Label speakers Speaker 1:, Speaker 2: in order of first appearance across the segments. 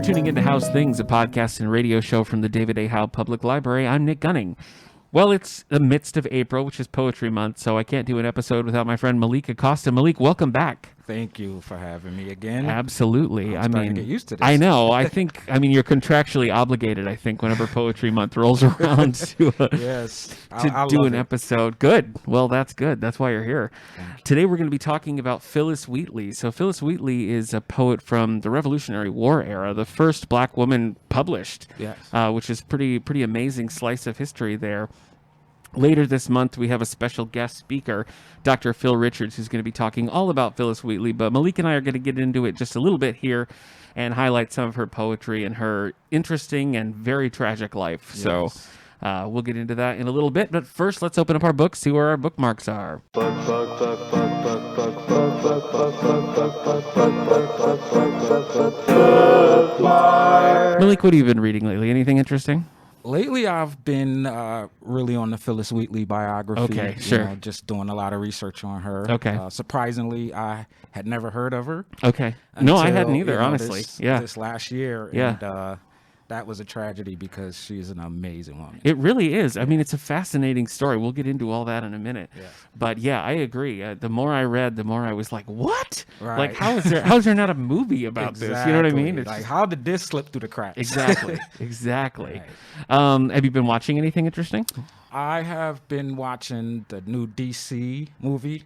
Speaker 1: tuning into Howe's Things, a podcast and radio show from the David A. Howe Public Library. I'm Nick Gunning. Well, it's the midst of April, which is Poetry Month, so I can't do an episode without my friend Malik Acosta. Malik, welcome back.
Speaker 2: Thank you for having me again.
Speaker 1: Absolutely.
Speaker 2: I'm starting to get used to this.
Speaker 1: I know. You're contractually obligated, I think, whenever Poetry Month rolls around to do an episode. Good. Well, that's good. That's why you're here. Today we're going to be talking about Phillis Wheatley. So Phillis Wheatley is a poet from the Revolutionary War era, the first black woman published, which is pretty amazing slice of history there. Later this month, we have a special guest speaker, Dr. Phil Richards, who's going to be talking all about Phillis Wheatley. But Malik and I are going to get into it just a little bit here and highlight some of her poetry and her interesting and very tragic life. Yes. So we'll get into that in a little bit. But first, let's open up our books, see where our bookmarks are. Malik, what have you been reading lately? Anything interesting?
Speaker 2: Lately, I've been really on the Phillis Wheatley biography.
Speaker 1: Okay, sure.
Speaker 2: Just doing a lot of research on her.
Speaker 1: Okay.
Speaker 2: Surprisingly, I had never heard of her.
Speaker 1: Okay. No, I hadn't either, honestly.
Speaker 2: This last year. Yeah. And that was a tragedy because she's an amazing woman.
Speaker 1: It really is. I mean, it's a fascinating story. We'll get into all that in a minute. Yeah. But yeah, I agree. The more I read, the more I was like, what?
Speaker 2: Right.
Speaker 1: Like, how is there not a movie about this? You know what I mean?
Speaker 2: It's like, how did this slip through the cracks?
Speaker 1: Exactly. Right. Have you been watching anything interesting?
Speaker 2: I have been watching the new DC movie.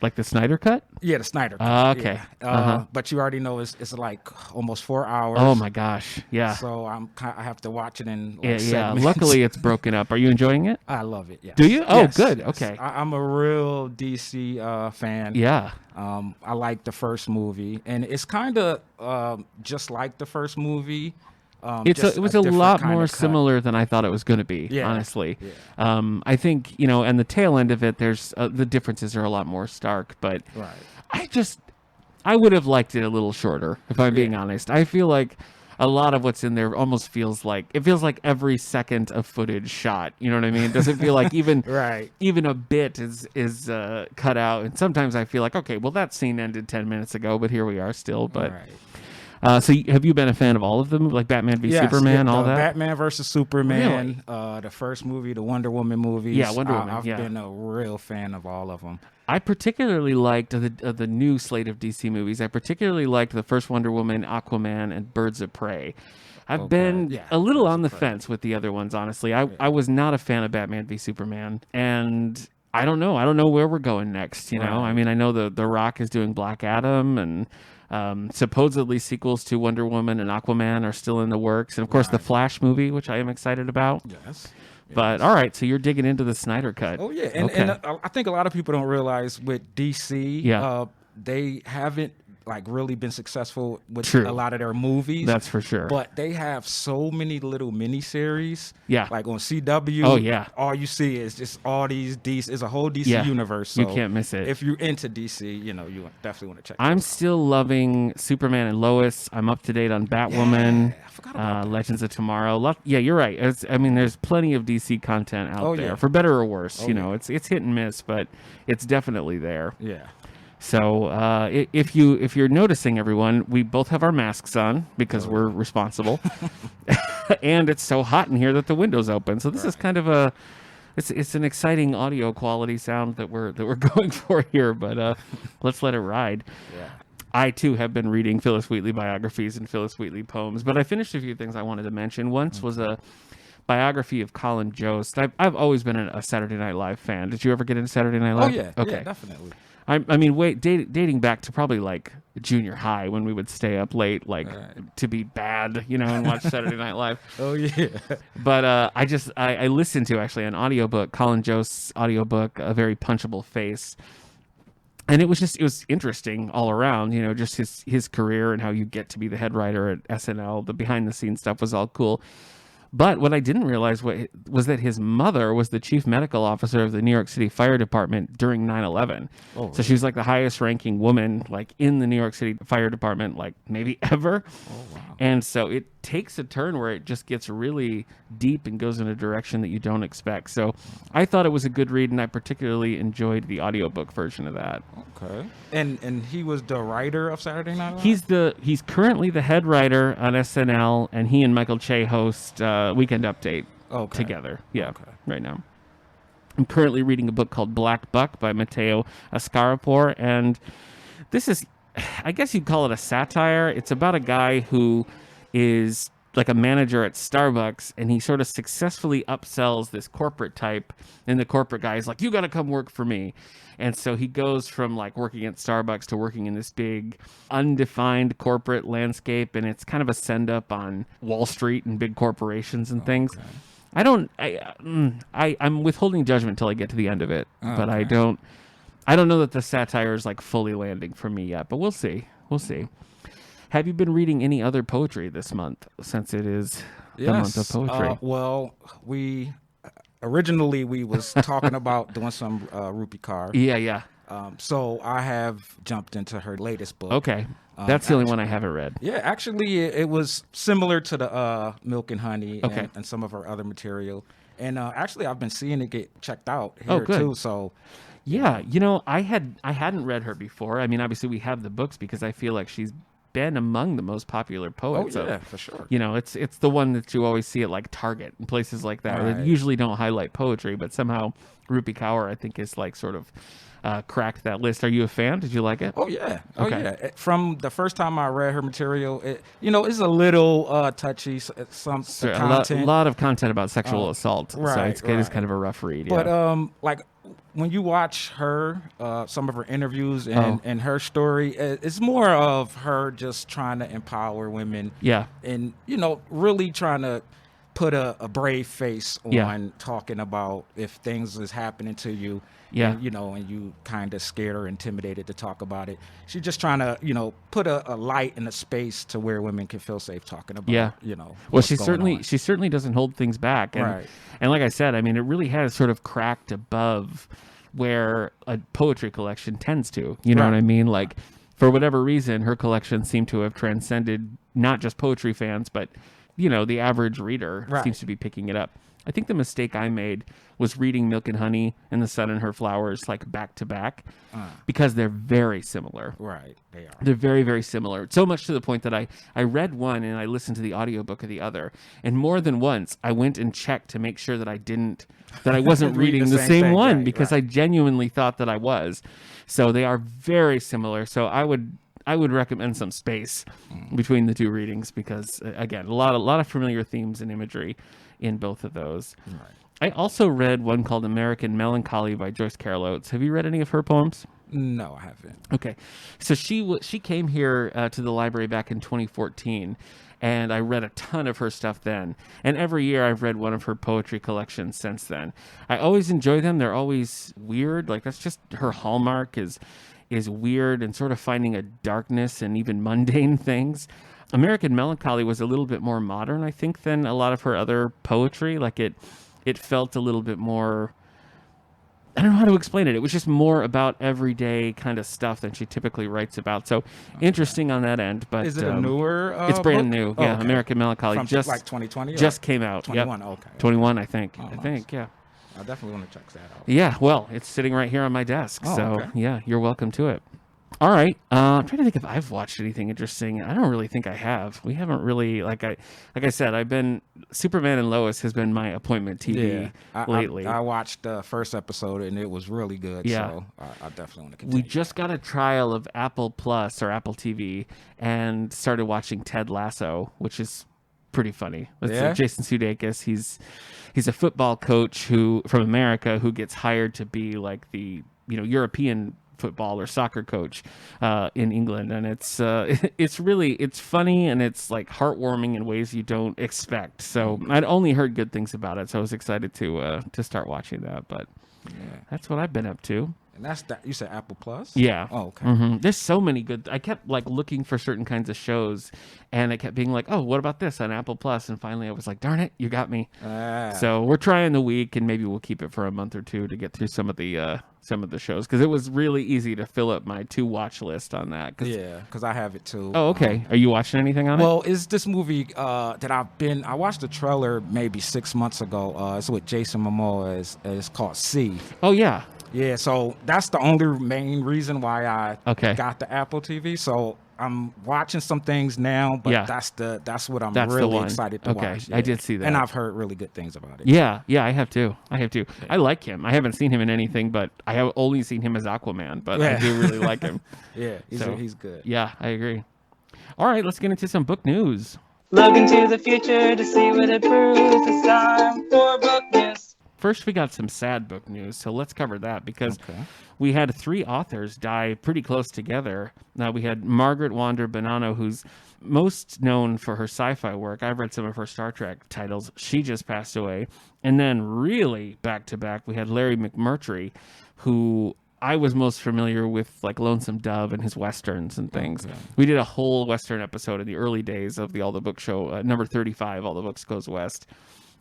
Speaker 1: Like the Snyder Cut?
Speaker 2: Yeah, the Snyder Cut.
Speaker 1: Okay.
Speaker 2: But you already know it's like almost 4 hours.
Speaker 1: Oh my gosh. Yeah.
Speaker 2: So I have to watch it in
Speaker 1: segments.
Speaker 2: Yeah.
Speaker 1: Luckily, it's broken up. Are you enjoying it?
Speaker 2: I love it. Yes.
Speaker 1: Do you? Oh,
Speaker 2: yes,
Speaker 1: good.
Speaker 2: Yes.
Speaker 1: Okay.
Speaker 2: I'm a real DC fan.
Speaker 1: Yeah.
Speaker 2: I like the first movie, and it's kind of just like the first movie.
Speaker 1: It was a lot more similar than I thought it was going to be, honestly. Yeah. I think, and the tail end of it, there's the differences are a lot more stark, but I would have liked it a little shorter, if I'm being honest. I feel like a lot of what's in there almost feels like every second of footage shot. You know what I mean? It doesn't feel like even even a bit is cut out. And sometimes I feel like, okay, well, that scene ended 10 minutes ago, but here we are still. But so have you been a fan of all of them, like Batman v Superman, all that?
Speaker 2: Batman versus Superman, the first movie, the Wonder Woman movies.
Speaker 1: Yeah, Wonder Woman.
Speaker 2: I've been a real fan of all of them.
Speaker 1: I particularly liked the new slate of DC movies. I particularly liked the first Wonder Woman, Aquaman, and Birds of Prey. I've been a little on the fence with the other ones, honestly. I was not a fan of Batman v Superman, and I don't know where we're going next. I mean, I know the Rock is doing Black Adam, and supposedly sequels to Wonder Woman and Aquaman are still in the works. And of course the Flash movie, which I am excited about. Yes. But all right, so you're digging into the Snyder Cut.
Speaker 2: Oh yeah. And I think a lot of people don't realize with DC, they haven't really been successful with a lot of their movies.
Speaker 1: That's for sure.
Speaker 2: But they have so many little miniseries.
Speaker 1: Yeah.
Speaker 2: Like on CW.
Speaker 1: Oh yeah.
Speaker 2: All you see is just all these DC. It's a whole DC universe. So
Speaker 1: you can't miss it.
Speaker 2: If you're into DC, you definitely want to check.
Speaker 1: I'm still loving Superman and Lois. I'm up to date on Batwoman.
Speaker 2: Yeah, I forgot about
Speaker 1: Legends of Tomorrow. Yeah, you're right. There's plenty of DC content out there, for better or worse. It's hit and miss, but it's definitely there.
Speaker 2: Yeah.
Speaker 1: So if you're noticing, everyone, we both have our masks on because we're responsible, and it's so hot in here that the window's open. So this is kind of it's an exciting audio quality sound that we're going for here. But let's let it ride. Yeah. I too have been reading Phillis Wheatley biographies and Phillis Wheatley poems, but I finished a few things I wanted to mention. Once was a biography of Colin Jost. I've always been a Saturday Night Live fan. Did you ever get into Saturday Night Live?
Speaker 2: Oh yeah. Okay. Yeah, definitely.
Speaker 1: I mean, dating back to probably like junior high when we would stay up late, to be bad, and watch Saturday Night Live.
Speaker 2: Oh yeah.
Speaker 1: But I listened to actually an audiobook, Colin Jost's audiobook, A Very Punchable Face. And it was interesting all around, just his career and how you get to be the head writer at SNL. The behind the scenes stuff was all cool. But what I didn't realize was that his mother was the chief medical officer of the New York City Fire Department during 9/11. Oh, so she was like the highest ranking woman in the New York City Fire Department, maybe ever. Oh, wow. And so it takes a turn where it just gets really deep and goes in a direction that you don't expect. So I thought it was a good read, and I particularly enjoyed the audiobook version of that.
Speaker 2: Okay. And he was the writer of Saturday Night Live?
Speaker 1: He's currently the head writer on SNL, and he and Michael Che host Weekend Update together. Yeah, right now. I'm currently reading a book called Black Buck by Matteo Ascarapor, and this is, I guess you'd call it a satire. It's about a guy who is like a manager at Starbucks, and he sort of successfully upsells this corporate type, and the corporate guy is like, you got to come work for me. And so he goes from like working at Starbucks to working in this big undefined corporate landscape, and it's kind of a send up on Wall Street and big corporations and things. I'm withholding judgment until I get to the end of it, but I don't know that the satire is like fully landing for me yet, but we'll see. Have you been reading any other poetry this month, since it is the month of poetry?
Speaker 2: Well, we was talking about doing some Rupi Kaur.
Speaker 1: Yeah.
Speaker 2: So I have jumped into her latest book.
Speaker 1: Okay. That's the only one I haven't read.
Speaker 2: Yeah, actually, it was similar to the Milk and Honey and some of her other material. And actually, I've been seeing it get checked out here too. So,
Speaker 1: yeah, I hadn't read her before. I mean, obviously, we have the books because I feel like she's been among the most popular poets.
Speaker 2: Oh yeah, for sure.
Speaker 1: It's the one that you always see at like Target and places like that. Right. They usually don't highlight poetry, but somehow Rupi Kaur, I think, is like sort of cracked that list. Are you a fan? Did you like it?
Speaker 2: Oh yeah. Yeah. From the first time I read her material, it's a little touchy. Some content,
Speaker 1: a lot of content about sexual assault. Right. So it is kind of a rough read.
Speaker 2: But like when you watch her, some of her interviews and her story, it's more of her just trying to empower women.
Speaker 1: Yeah.
Speaker 2: And really trying to put a brave face on talking about if things is happening to you.
Speaker 1: Yeah.
Speaker 2: And, and you kind of scared or intimidated to talk about it. She's just trying to, put a light in a space to where women can feel safe talking about,
Speaker 1: Well, she certainly doesn't hold things back. And,
Speaker 2: right.
Speaker 1: And like I said, I mean, it really has sort of cracked above where a poetry collection tends to, you know what I mean? Like, for whatever reason, her collection seemed to have transcended not just poetry fans, but, the average reader seems to be picking it up. I think the mistake I made was reading Milk and Honey and The Sun and Her Flowers like back to back because they're very similar.
Speaker 2: Right, they are.
Speaker 1: They're very, very similar. So much to the point that I read one and I listened to the audiobook of the other. And more than once, I went and checked to make sure that I wasn't reading the same one because I genuinely thought that I was. So they are very similar. So I would recommend some space between the two readings because, again, a lot of familiar themes and imagery in both of those.
Speaker 2: Right.
Speaker 1: I also read one called American Melancholy by Joyce Carol Oates. Have you read any of her poems?
Speaker 2: No, I haven't.
Speaker 1: Okay. So she came here to the library back in 2014, and I read a ton of her stuff then. And every year I've read one of her poetry collections since then. I always enjoy them. They're always weird. Like, that's just her hallmark is weird and sort of finding a darkness and even mundane things. American Melancholy was a little bit more modern, I think, than a lot of her other poetry. Like it felt a little bit more, I don't know how to explain it. It was just more about everyday kind of stuff than she typically writes about. So interesting on that end. But
Speaker 2: is it a newer
Speaker 1: it's brand
Speaker 2: book?
Speaker 1: New. Yeah, okay. American Melancholy.
Speaker 2: From
Speaker 1: just
Speaker 2: like 2020?
Speaker 1: Just came out.
Speaker 2: 21,
Speaker 1: yep.
Speaker 2: Okay.
Speaker 1: 21, I think.
Speaker 2: Oh,
Speaker 1: I think, yeah.
Speaker 2: I definitely want to check that out.
Speaker 1: Yeah, well, it's sitting right here on my desk.
Speaker 2: Oh,
Speaker 1: so,
Speaker 2: okay.
Speaker 1: Yeah, you're welcome to it. All right. I'm trying to think if I've watched anything interesting. I don't really think I have. We haven't really, like I said, Superman and Lois has been my appointment TV lately.
Speaker 2: I watched the first episode and it was really good. Yeah. So I definitely want to continue.
Speaker 1: We just got a trial of Apple Plus or Apple TV and started watching Ted Lasso, which is pretty funny. It's Jason Sudeikis. He's a football coach from America who gets hired to be like the European football or soccer coach in England, and it's funny and it's like heartwarming in ways you don't expect. So I'd only heard good things about it, so I was excited to start watching that. But that's what I've been up to.
Speaker 2: And that's that. You said Apple Plus?
Speaker 1: Yeah.
Speaker 2: Oh, okay.
Speaker 1: Mm-hmm. There's so many good. I kept like looking for certain kinds of shows, and I kept being like, "Oh, what about this on Apple Plus?" And finally, I was like, "Darn it, you got me!" So we're trying the week, and maybe we'll keep it for a month or two to get through some of the shows, because it was really easy to fill up my 2 watch list on that.
Speaker 2: Because I have it too.
Speaker 1: Oh, okay. Are you watching anything on it?
Speaker 2: Well, is this movie that I watched the trailer maybe 6 months ago. It's with Jason Momoa. It's called C.
Speaker 1: Oh yeah.
Speaker 2: Yeah, so that's the only main reason why I got the Apple TV. So I'm watching some things now, but that's what I'm really excited to watch.
Speaker 1: Yeah. I did see that.
Speaker 2: And I've heard really good things about it.
Speaker 1: Yeah, I have too. I like him. I haven't seen him in anything, but I have only seen him as Aquaman, but I do really like him.
Speaker 2: Yeah, he's good.
Speaker 1: Yeah, I agree. All right, let's get into some book news.
Speaker 3: Look into the future to see what it proves. It's time for book news.
Speaker 1: First, we got some sad book news, so let's cover that, because we had 3 authors die pretty close together. Now, we had Margaret Wander Bonanno, who's most known for her sci-fi work. I've read some of her Star Trek titles. She just passed away. And then really back-to-back, we had Larry McMurtry, who I was most familiar with, like Lonesome Dove and his Westerns and things. Okay. We did a whole Western episode in the early days of the All the Book Show, number 35, All the Books Goes West.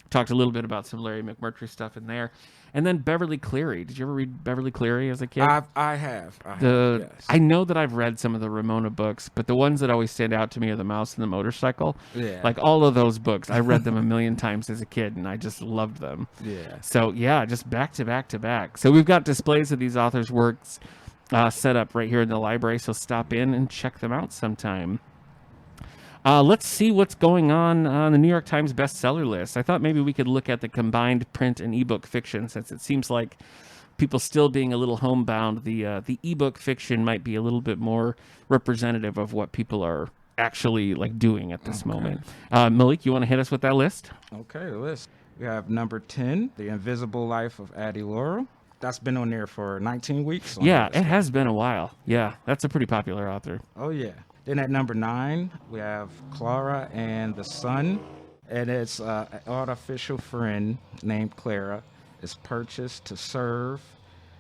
Speaker 1: Talked a little bit about some Larry McMurtry stuff in there. And then Beverly Cleary. Did you ever read Beverly Cleary as a kid?
Speaker 2: I have. Yes.
Speaker 1: I know that I've read some of the Ramona books, but the ones that always stand out to me are The Mouse and the Motorcycle. Yeah. Like all of those books, I read them a million times as a kid, and I just loved them. Yeah. So, yeah, just back to back to back. So we've got displays of these authors' works set up right here in the library, so stop in and check them out sometime. Let's see what's going on the New York Times bestseller list. I thought maybe we could look at the combined print and ebook fiction, since it seems like people still being a little homebound. The ebook fiction might be a little bit more representative of what people are actually like doing at this moment. Malik, you want to hit us with that list?
Speaker 2: Okay, the list. We have number 10, The Invisible Life of Addie Laurel. That's been on there for 19 weeks.
Speaker 1: Yeah, it has been a while. Yeah, that's a pretty popular author.
Speaker 2: Oh, yeah. Then at number 9, we have Clara and the Sun, and it's an artificial friend named Clara is purchased to serve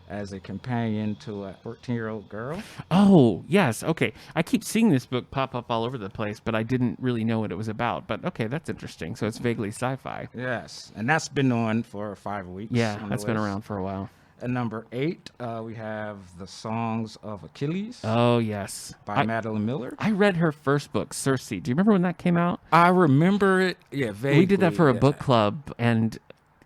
Speaker 2: as a companion to a 14-year-old girl.
Speaker 1: Oh, yes. Okay. I keep seeing this book pop up all over the place, but I didn't really know what it was about. But okay, that's interesting. So it's vaguely sci-fi.
Speaker 2: Yes, and that's been on for 5 weeks.
Speaker 1: Yeah, that's been around for a while.
Speaker 2: At number 8, we have The Songs of Achilles.
Speaker 1: Oh, yes.
Speaker 2: By Madeline Miller.
Speaker 1: I read her first book, Circe. Do you remember when that came out?
Speaker 2: I remember it, vaguely.
Speaker 1: We did that for a book club, and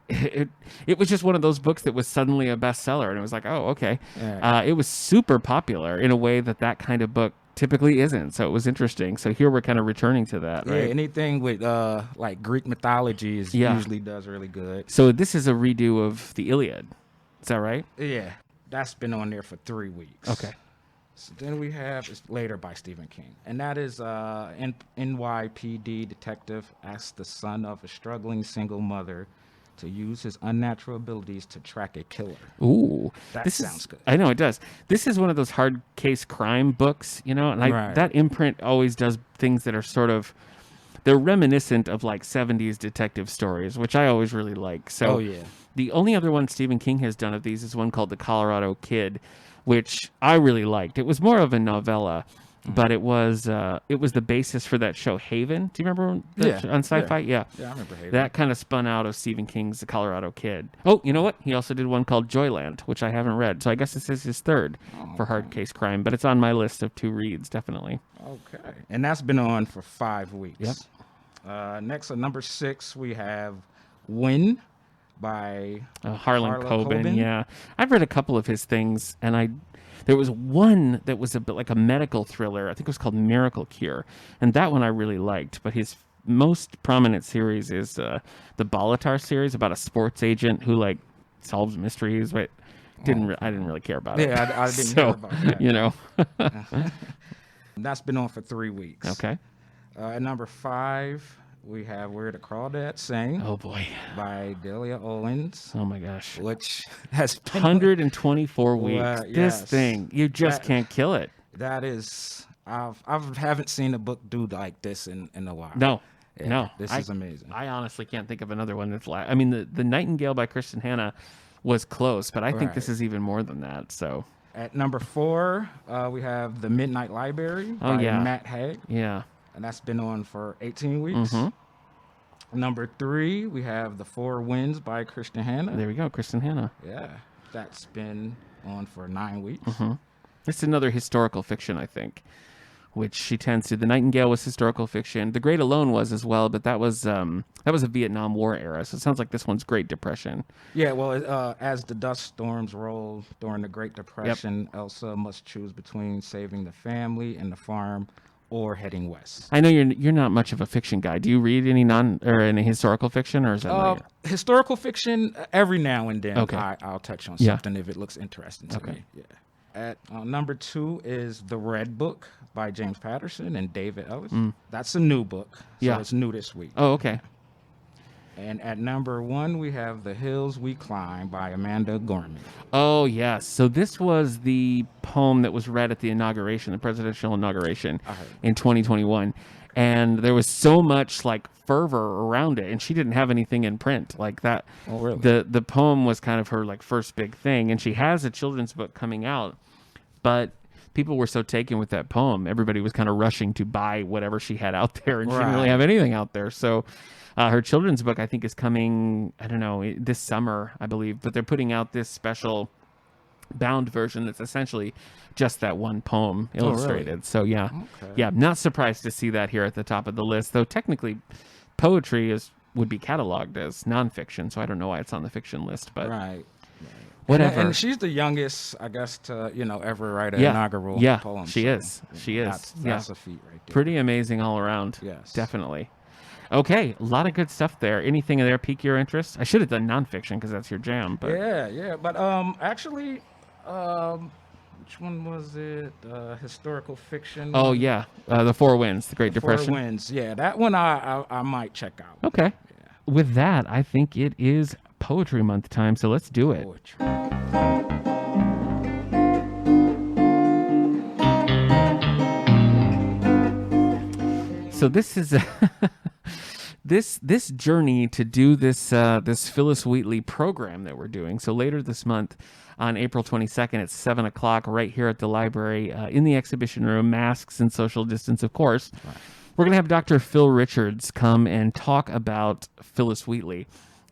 Speaker 1: it was just one of those books that was suddenly a bestseller, and it was like, oh, okay. Yeah. It was super popular in a way that kind of book typically isn't, so it was interesting. So here we're kind of returning to that, right?
Speaker 2: Yeah, anything with like Greek mythology usually does really good.
Speaker 1: So this is a redo of the Iliad. Is that right?
Speaker 2: Yeah, that's been on there for 3 weeks.
Speaker 1: Okay.
Speaker 2: So then we have it's later by Stephen King, and that is NYPD detective asks the son of a struggling single mother to use his unnatural abilities to track a killer.
Speaker 1: Ooh,
Speaker 2: that sounds good.
Speaker 1: I know it does. This is one of those hard case crime books, and that imprint always does things that are sort of. They're reminiscent of like 70s detective stories, which I always really like. So the only other one Stephen King has done of these is one called The Colorado Kid, which I really liked. It was more of a novella, but it was the basis for that show Haven. Do you remember on Sci-Fi? Yeah, I
Speaker 2: remember Haven.
Speaker 1: That kind of spun out of Stephen King's The Colorado Kid. Oh, you know what? He also did one called Joyland, which I haven't read. So I guess this is his third for hard case crime, but it's on my list of 2 reads, definitely.
Speaker 2: Okay. And that's been on for 5 weeks.
Speaker 1: Yep.
Speaker 2: Next, at number 6, we have When by
Speaker 1: Harlan Coben. Yeah, I've read a couple of his things, and there was one that was a bit like a medical thriller. I think it was called Miracle Cure, and that one I really liked. But his most prominent series is the Bolitar series about a sports agent who like solves mysteries. But I didn't really care about it.
Speaker 2: Yeah, I didn't care about that.
Speaker 1: You know,
Speaker 2: that's been on for 3 weeks.
Speaker 1: Okay.
Speaker 2: At number 5, we have Where the Crawdads Sing.
Speaker 1: Oh, boy.
Speaker 2: By Delia Owens.
Speaker 1: Oh, my gosh.
Speaker 2: Which has been
Speaker 1: 124 weeks. This thing, you just can't kill it.
Speaker 2: That is, I haven't seen a book do like this in a while.
Speaker 1: No.
Speaker 2: This is amazing.
Speaker 1: I honestly can't think of another one that's like, I mean, the Nightingale by Kristen Hanna was close, but I think this is even more than that. So
Speaker 2: at number 4, we have The Midnight Library by Matt Haig.
Speaker 1: Yeah.
Speaker 2: And that's been on for 18 weeks. Number 3, we have The Four Winds by Kristen Hanna.
Speaker 1: There we go, Kristen Hanna.
Speaker 2: Yeah, that's been on for 9 weeks.
Speaker 1: It's another historical fiction, I think, which she tends to. The Nightingale was historical fiction. The Great Alone was as well, but that was a Vietnam War era. So it sounds like this one's Great Depression.
Speaker 2: Yeah, well, as the dust storms roll during the Great Depression, Elsa must choose between saving the family and the farm or heading west.
Speaker 1: I know you're not much of a fiction guy. Do you read any any historical fiction, or is that
Speaker 2: historical fiction every now and then?
Speaker 1: Okay.
Speaker 2: I'll touch on something if it looks interesting to me. Yeah. At number 2 is The Red Book by James Patterson and David Ellis. That's a new book, so it's new this week.
Speaker 1: Oh, okay.
Speaker 2: And at number 1, we have The Hills We Climb by Amanda Gorman.
Speaker 1: Oh, yes. So this was the poem that was read at the inauguration, the presidential inauguration in 2021. And there was so much like fervor around it, and she didn't have anything in print like that.
Speaker 2: Oh, really?
Speaker 1: The poem was kind of her like first big thing, and she has a children's book coming out, but people were so taken with that poem, everybody was kind of rushing to buy whatever she had out there, and she didn't really have anything out there. So her children's book, I think, is coming, I don't know, this summer, I believe, but they're putting out this special bound version that's essentially just that one poem illustrated.
Speaker 2: Oh, really?
Speaker 1: So yeah, not surprised to see that here at the top of the list, though technically poetry would be cataloged as nonfiction, so I don't know why it's on the fiction list, but whatever.
Speaker 2: And she's the youngest, I guess, to ever write an inaugural poem.
Speaker 1: She is.
Speaker 2: That's a feat right there.
Speaker 1: Pretty amazing all around.
Speaker 2: Yes,
Speaker 1: definitely. Okay, a lot of good stuff there. Anything in there pique your interest? I should have done nonfiction because that's your jam. But
Speaker 2: but actually, which one was it? Historical fiction.
Speaker 1: Oh yeah, The Four Winds, The Great Depression.
Speaker 2: Four Winds. Yeah, that one I might check out.
Speaker 1: Okay. Yeah. With that, I think it is Poetry Month time, so let's do it.
Speaker 2: Poetry.
Speaker 1: So this is this journey to do this Phillis Wheatley program that we're doing. So later this month, on April 22nd at 7 o'clock, right here at the library, in the exhibition room, masks and social distance, of course. Right. We're going to have Dr. Phil Richards come and talk about Phillis Wheatley.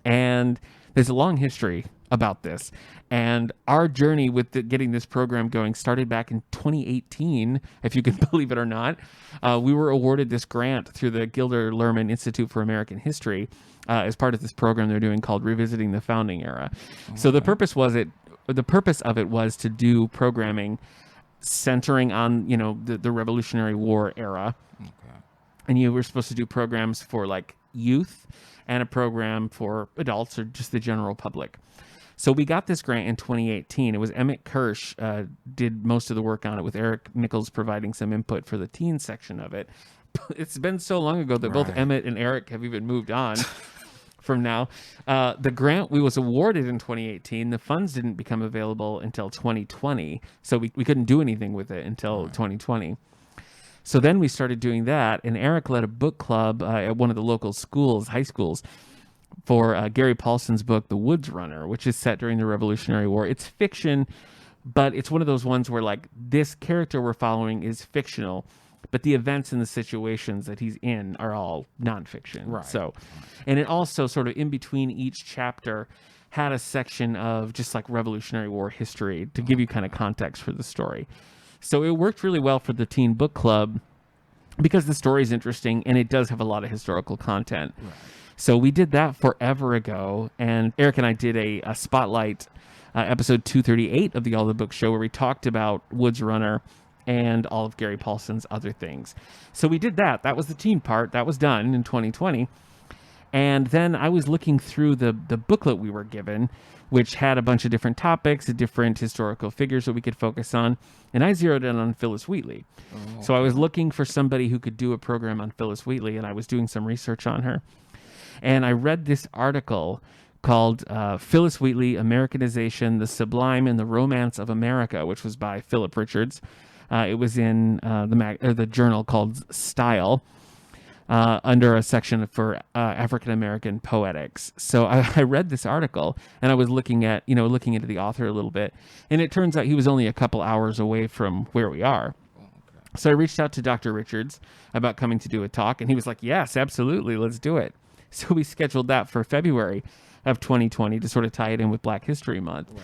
Speaker 1: And there's a long history about this. And our journey with getting this program going started back in 2018, if you can believe it or not. We were awarded this grant through the Gilder Lerman Institute for American History as part of this program they're doing called Revisiting the Founding Era. Okay. So the purpose of it was to do programming centering on, the Revolutionary War era. Okay. And you were supposed to do programs for like youth and a program for adults or just the general public. So we got this grant in 2018. It was Emmett Kirsch did most of the work on it, with Eric Nichols providing some input for the teen section of it. It's been so long ago that both Emmett and Eric have even moved on from now. The grant we was awarded in 2018, the funds didn't become available until 2020, so we couldn't do anything with it until 2020. So then we started doing that, and Eric led a book club at one of the local schools, high schools, for Gary Paulson's book, The Woods Runner, which is set during the Revolutionary War. It's fiction, but it's one of those ones where, like, this character we're following is fictional, but the events and the situations that he's in are all nonfiction.
Speaker 2: Right.
Speaker 1: So, and it also sort of in between each chapter had a section of just like Revolutionary War history to give you kind of context for the story. So it worked really well for the teen book club because the story is interesting and it does have a lot of historical content. Right. So we did that forever ago, and Eric and I did a spotlight episode 238 of the All the Books show where we talked about Woods Runner and all of Gary Paulson's other things. So we did that. That was the teen part. That was done in 2020. And then I was looking through the booklet we were given, which had a bunch of different topics, different historical figures that we could focus on. And I zeroed in on Phillis Wheatley. Oh. So I was looking for somebody who could do a program on Phillis Wheatley, and I was doing some research on her. And I read this article called Phillis Wheatley, Americanization, the Sublime and the Romance of America, which was by Philip Richards. It was in the journal called Style. under a section for African American poetics. So I read this article and I was looking into the author a little bit, and it turns out he was only a couple hours away from where we are. So I reached out to Dr. Richards about coming to do a talk, and he was like, yes, absolutely, let's do it. So we scheduled that for February of 2020 to sort of tie it in with Black History Month. Right.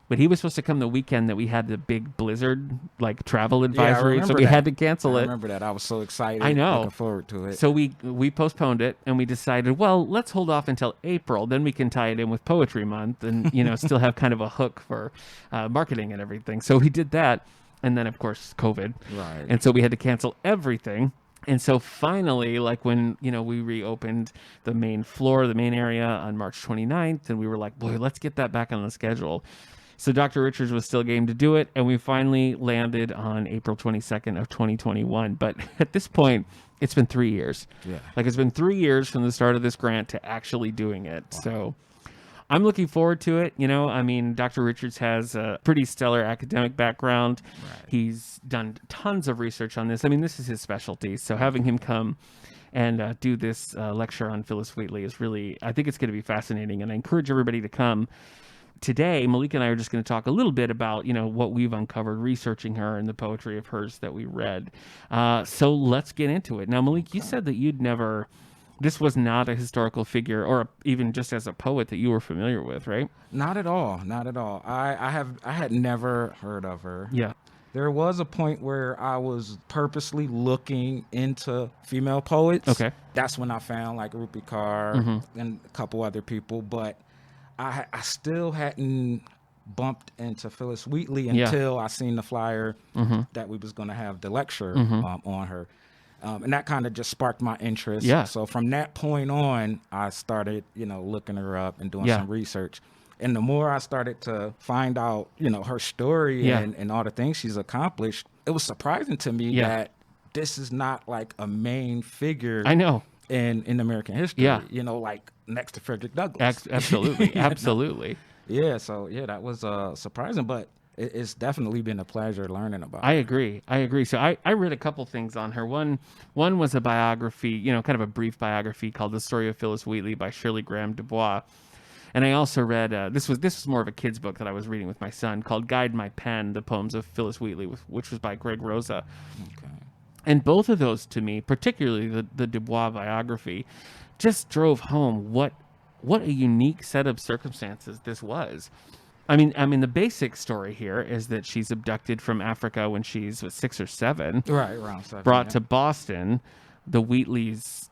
Speaker 1: But he was supposed to come the weekend that we had the big blizzard, like travel advisory, so we had to cancel it.
Speaker 2: I remember that. I was so excited.
Speaker 1: I know.
Speaker 2: Looking forward to it.
Speaker 1: So we postponed it, and we decided, well, let's hold off until April. Then we can tie it in with Poetry Month and, still have kind of a hook for marketing and everything. So we did that. And then, of course, COVID.
Speaker 2: Right.
Speaker 1: And so we had to cancel everything. And so finally, like when, we reopened the main floor, the main area on March 29th, and we were like, boy, let's get that back on the schedule. So Dr. Richards was still game to do it. And we finally landed on April 22nd of 2021. But at this point, it's been 3 years.
Speaker 2: Yeah.
Speaker 1: Like it's been 3 years from the start of this grant to actually doing it. Wow. So I'm looking forward to it. Dr. Richards has a pretty stellar academic background. Right. He's done tons of research on this. This is his specialty. So having him come and do this lecture on Phillis Wheatley is really, I think it's going to be fascinating. And I encourage everybody to come. Today, Malik and I are just going to talk a little bit about, what we've uncovered researching her and the poetry of hers that we read. So let's get into it. Now, Malik, you said that this was not a historical figure or even just as a poet that you were familiar with, right?
Speaker 2: Not at all. Not at all. I had never heard of her.
Speaker 1: Yeah.
Speaker 2: There was a point where I was purposely looking into female poets.
Speaker 1: Okay.
Speaker 2: That's when I found like Rupi Kaur and a couple other people, but I still hadn't bumped into Phillis Wheatley until I seen the flyer that we was going to have the lecture on her. And that kind of just sparked my interest.
Speaker 1: Yeah.
Speaker 2: So from that point on, I started, looking her up and doing some research. And the more I started to find out, her story and all the things she's accomplished, it was surprising to me that this is not like a main figure.
Speaker 1: I know.
Speaker 2: In American history, like next to Frederick Douglass.
Speaker 1: Absolutely. Absolutely.
Speaker 2: Yeah. So, that was surprising, but it's definitely been a pleasure learning about her.
Speaker 1: I agree. So I read a couple things on her. One was a biography, kind of a brief biography called The Story of Phillis Wheatley by Shirley Graham Du Bois. And I also read, this was more of a kid's book that I was reading with my son called Guide My Pen, The Poems of Phillis Wheatley, which was by Greg Rosa. Okay. And both of those to me, particularly the Du Bois biography, just drove home what a unique set of circumstances this was. The basic story here is that she's abducted from Africa when she's 6 or 7.
Speaker 2: Right, around 7.
Speaker 1: Brought to Boston. The Wheatleys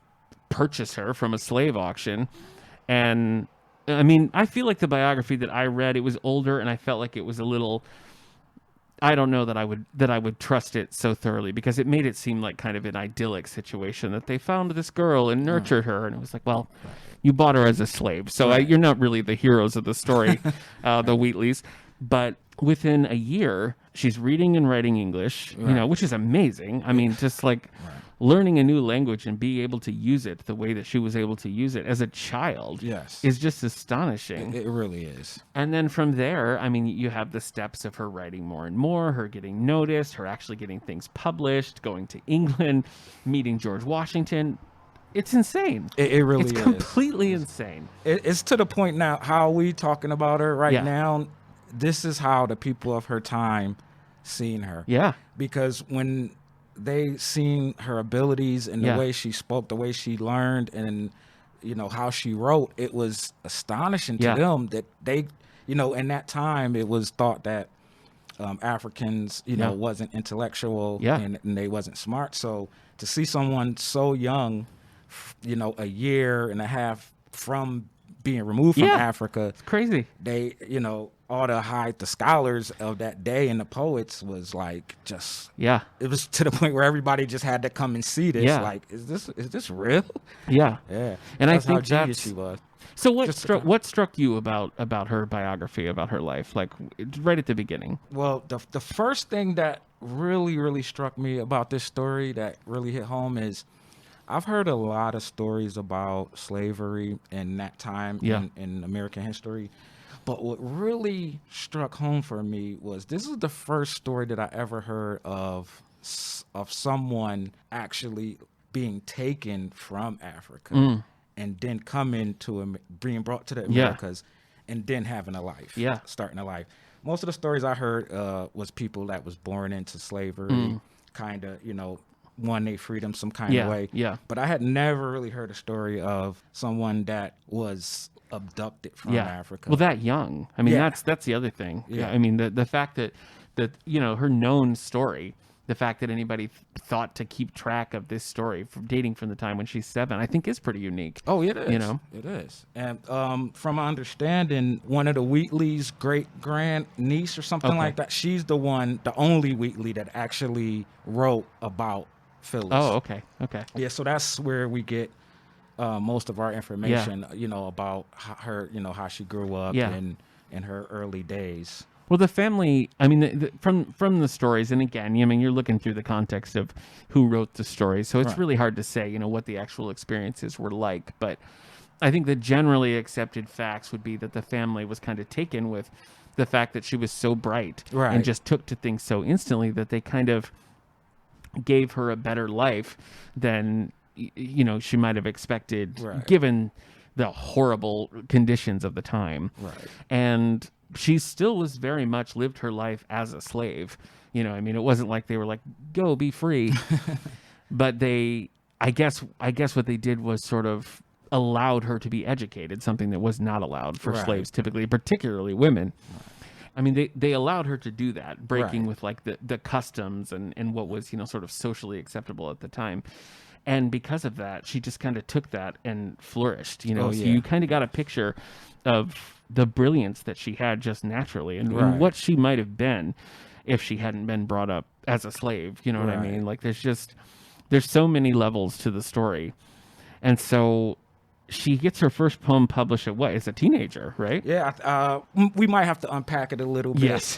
Speaker 1: purchase her from a slave auction. And, I feel like the biography that I read, it was older, and I felt like it was a little... I don't know that I would trust it so thoroughly because it made it seem like kind of an idyllic situation that they found this girl and nurtured her. And it was like, well, you bought her as a slave. So you're not really the heroes of the story, the Wheatleys. But within a year, she's reading and writing English, which is amazing. Just like learning a new language and being able to use it the way that she was able to use it as a child is just astonishing.
Speaker 2: It really is.
Speaker 1: And then from there, you have the steps of her writing more and more, her getting noticed, her actually getting things published, going to England, meeting George Washington. It's insane.
Speaker 2: It really is.
Speaker 1: It's completely insane.
Speaker 2: It's to the point now, how we talking about her right now, this is how the people of her time seen her.
Speaker 1: Yeah.
Speaker 2: Because when they seen her abilities and the way she spoke, the way she learned, and how she wrote, it was astonishing to them that they, in that time it was thought that Africans, wasn't intellectual and they wasn't smart. So to see someone so young, a year and a half from being removed from Africa,
Speaker 1: it's crazy.
Speaker 2: They, all the scholars of that day and the poets was like, just, it was to the point where everybody just had to come and see this. Like, is this real?
Speaker 1: Yeah.
Speaker 2: Yeah.
Speaker 1: And
Speaker 2: that's
Speaker 1: I think
Speaker 2: how genius she was.
Speaker 1: So what struck you about her biography, about her life, like right at the beginning?
Speaker 2: Well, the first thing that really, really struck me about this story that really hit home is I've heard a lot of stories about slavery in that time in American history. But what really struck home for me was this is the first story that I ever heard of someone actually being taken from Africa and then coming to being brought to the Americas and then having a life, starting a life. Most of the stories I heard was people that was born into slavery, kind of, won their freedom some kind of way.
Speaker 1: Yeah.
Speaker 2: But I had never really heard a story of someone that was abducted from Africa.
Speaker 1: Well, that young. I mean, that's the other thing.
Speaker 2: Yeah.
Speaker 1: I mean, the fact that her known story, the fact that anybody thought to keep track of this story from dating from the time when she's 7, I think is pretty unique.
Speaker 2: Oh, it is. It is. And from my understanding, one of the Wheatley's great-grand niece or something like that, she's the only Wheatley that actually wrote about Phillis.
Speaker 1: Oh, okay.
Speaker 2: Yeah, so that's where we get most of our information, about her, how she grew up in her early days.
Speaker 1: Well, the family, I mean, from the stories, and again, I mean, you're looking through the context of who wrote the stories, so it's really hard to say, what the actual experiences were like. But I think the generally accepted facts would be that the family was kind of taken with the fact that she was so bright and just took to things so instantly that they kind of gave her a better life than she might have expected, given the horrible conditions of the time. And she still was very much lived her life as a slave. I mean, it wasn't like they were like, go be free. But I guess what they did was sort of allowed her to be educated, something that was not allowed for slaves typically, particularly women. I mean, they allowed her to do that, breaking with like the customs and what was, sort of socially acceptable at the time. And because of that, she just kind of took that and flourished, So you kind of got a picture of the brilliance that she had just naturally and what she might have been if she hadn't been brought up as a slave. You know what I mean? Like there's so many levels to the story. And so she gets her first poem published at what? As a teenager, right?
Speaker 2: Yeah, we might have to unpack it a little bit.
Speaker 1: Yes.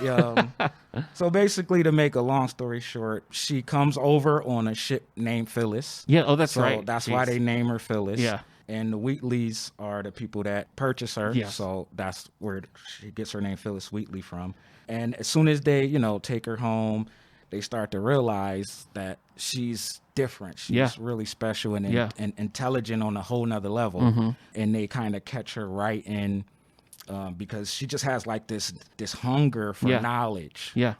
Speaker 2: So basically, to make a long story short, she comes over on a ship named Phillis.
Speaker 1: Yeah, oh, that's right.
Speaker 2: So that's why they name her Phillis.
Speaker 1: Yeah.
Speaker 2: And the Wheatleys are the people that purchase her.
Speaker 1: Yes.
Speaker 2: So that's where she gets her name Phillis Wheatley from. And as soon as they, take her home, they start to realize that she's different. She's really special and intelligent on a whole nother level. And they kind of catch her right in because she just has like this hunger for knowledge.
Speaker 1: Yeah.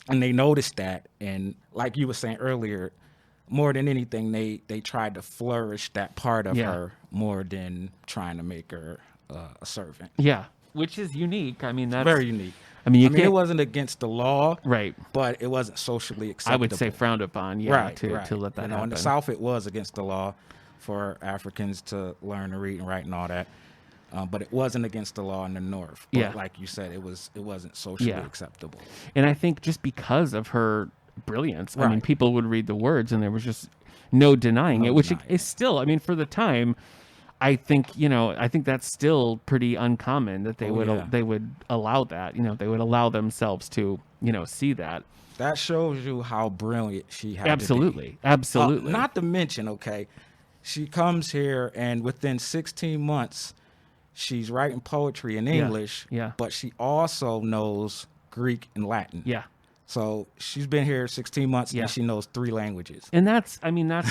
Speaker 2: And they noticed that. And like you were saying earlier, more than anything, they tried to flourish that part of her more than trying to make her a servant.
Speaker 1: Yeah, which is unique. I mean, that's
Speaker 2: very unique.
Speaker 1: I mean,
Speaker 2: it wasn't against the law,
Speaker 1: right?
Speaker 2: But it wasn't socially acceptable.
Speaker 1: I would say frowned upon, to let that happen.
Speaker 2: In the South, it was against the law for Africans to learn to read and write and all that. But it wasn't against the law in the North. But like you said, it wasn't socially acceptable.
Speaker 1: And I think just because of her brilliance, I mean, people would read the words and there was just no denying it, which is still, I mean, for the time, I think that's still pretty uncommon that they would allow that, they would allow themselves to, see that.
Speaker 2: That shows you how brilliant she had
Speaker 1: Absolutely.
Speaker 2: to be.
Speaker 1: Absolutely.
Speaker 2: Not to mention, she comes here and within 16 months, she's writing poetry in English, but she also knows Greek and Latin.
Speaker 1: Yeah.
Speaker 2: So she's been here 16 months and she knows 3 languages.
Speaker 1: And that's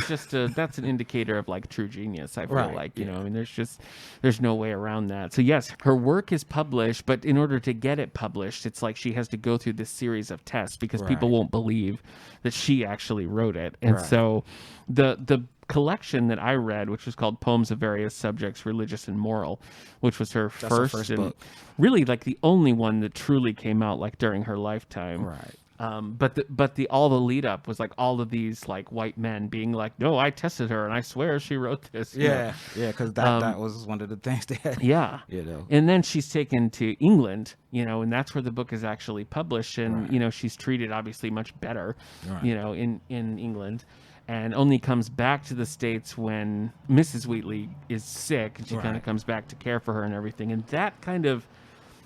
Speaker 1: just that's an indicator of like true genius, I feel like, I mean, there's no way around that. So yes, her work is published, but in order to get it published, it's like she has to go through this series of tests because people won't believe that she actually wrote it. And so the collection that I read, which was called Poems of Various Subjects, Religious and Moral, which was her first and
Speaker 2: book.
Speaker 1: Really like the only one that truly came out like during her lifetime.
Speaker 2: Right.
Speaker 1: But all the lead up was like all of these like white men being like, no, I tested her and I swear she wrote this.
Speaker 2: Yeah, because that was one of the things they had.
Speaker 1: Yeah, And then she's taken to England, and that's where the book is actually published, and she's treated obviously much better, in England, and only comes back to the States when Mrs. Wheatley is sick, and she kind of comes back to care for her and everything, and that kind of.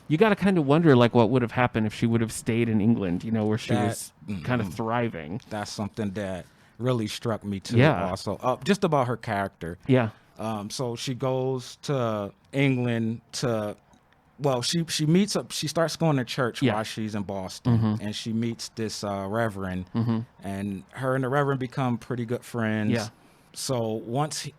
Speaker 1: You got to kind of wonder, like, what would have happened if she would have stayed in England, where she was kind of thriving.
Speaker 2: That's something that really struck me, too, also. Just about her character.
Speaker 1: Yeah.
Speaker 2: So she goes to England to, she meets up, she starts going to church while she's in Boston, and she meets this reverend, and her and the reverend become pretty good friends. So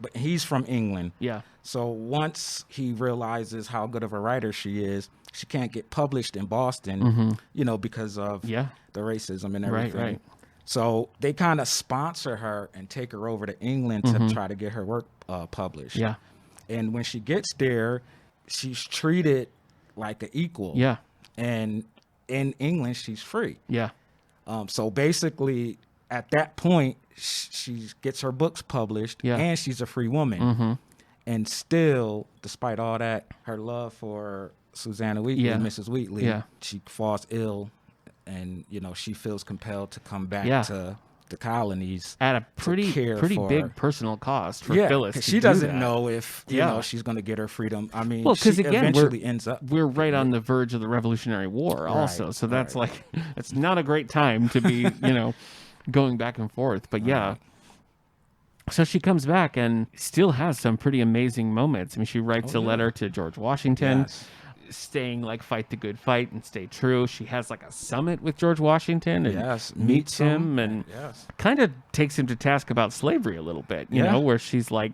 Speaker 2: but he's from England.
Speaker 1: Yeah.
Speaker 2: So once he realizes how good of a writer she is, she can't get published in Boston, because of the racism and everything.
Speaker 1: Right.
Speaker 2: So they kind of sponsor her and take her over to England to try to get her work published.
Speaker 1: Yeah.
Speaker 2: And when she gets there, she's treated like an equal.
Speaker 1: Yeah.
Speaker 2: And in England, she's free.
Speaker 1: Yeah.
Speaker 2: So basically, at that point, she gets her books published, and she's a free woman. And still, despite all that, her love for Susanna Wheatley, Mrs. Wheatley, she falls ill, and she feels compelled to come back to the colonies
Speaker 1: at a pretty big personal cost for Phillis.
Speaker 2: She doesn't know if she's going to get her freedom. I mean,
Speaker 1: because
Speaker 2: she
Speaker 1: again,
Speaker 2: eventually ends up.
Speaker 1: We're right on the verge of the Revolutionary War, also. So that's it's not a great time to be going back and forth. But so she comes back and still has some pretty amazing moments. I mean, she writes a letter to George Washington. Staying fight the good fight and stay true. She has a summit with George Washington and meets him and kind of takes him to task about slavery a little bit, you know, where she's like,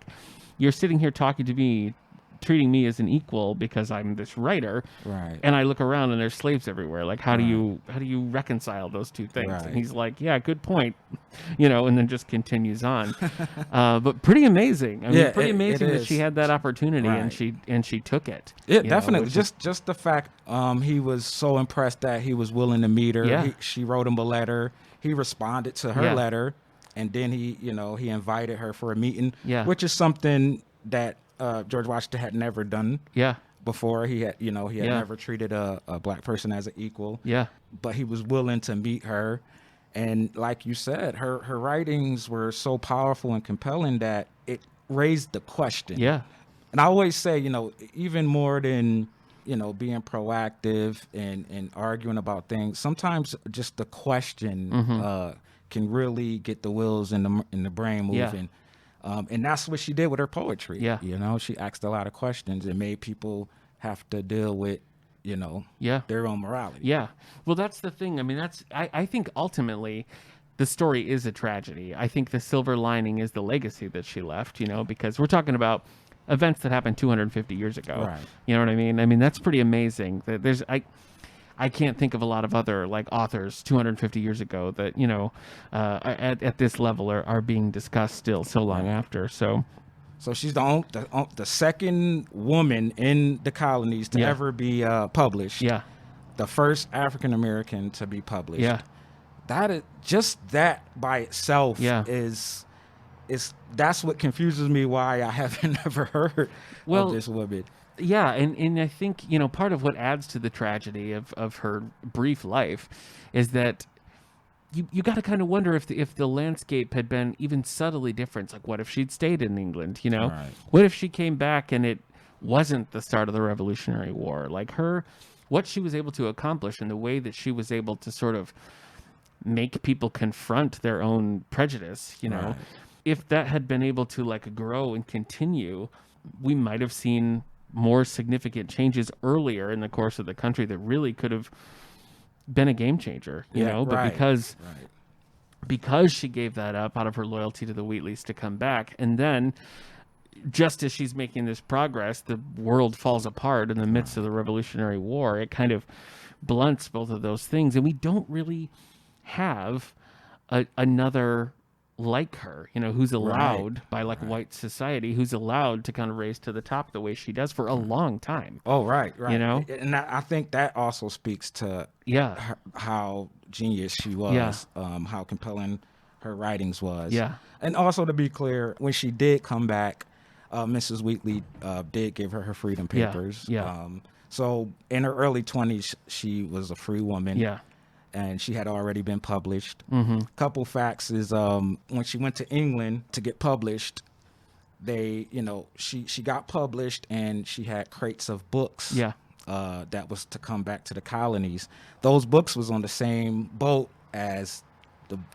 Speaker 1: you're sitting here talking to me, treating me as an equal because I'm this writer, and I look around and there's slaves everywhere. Like, how do you reconcile those two things? And he's like, yeah, good point, and then just continues on. But pretty amazing. I mean, pretty amazing that she had that opportunity and she took it.
Speaker 2: Yeah, definitely. Just the fact he was so impressed that he was willing to meet her. She wrote him a letter. He responded to her letter, and then he invited her for a meeting, which is something that George Washington had never done before. He had never treated a black person as an equal. But he was willing to meet her. And like you said, her writings were so powerful and compelling that it raised the question. And I always say, even more than, being proactive and arguing about things, sometimes just the question can really get the wheels in the brain moving. And that's what she did with her poetry. She asked a lot of questions and made people have to deal with, their own morality.
Speaker 1: Well, that's the thing. I mean, I think ultimately the story is a tragedy. I think the silver lining is the legacy that she left, because we're talking about events that happened 250 years ago. You know what I mean? I mean, that's pretty amazing. I can't think of a lot of other authors 250 years ago that at this level are being discussed still so long after. So she's the second woman in the colonies to ever be published. The first African American to be published. That is just that by itself is that's what confuses me. Why I haven't ever heard of this woman. Yeah, and I think, part of what adds to the tragedy of her brief life is that you got to kind of wonder if the landscape had been even subtly different. Like, what if she'd stayed in England, What if she came back and it wasn't the start of the Revolutionary War? Like, what she was able to accomplish and the way that she was able to sort of make people confront their own prejudice, if that had been able to grow and continue, we might have seen more significant changes earlier in the course of the country that really could have been a game changer, but because she gave that up out of her loyalty to the Wheatleys to come back, and then just as she's making this progress, the world falls apart in the midst of the Revolutionary War. It kind of blunts both of those things, and we don't really have another like her, who's allowed by white society, who's allowed to kind of raise to the top the way she does for a long time.
Speaker 2: Oh, right. And I think that also speaks to how genius she was, how compelling her writings was. And also, to be clear, when she did come back, Mrs. Wheatley did give her freedom papers. So in her early 20s, she was a free woman. And she had already been published. Couple facts is when she went to England to get published, she got published and she had crates of books that was to come back to the colonies. Those books was on the same boat as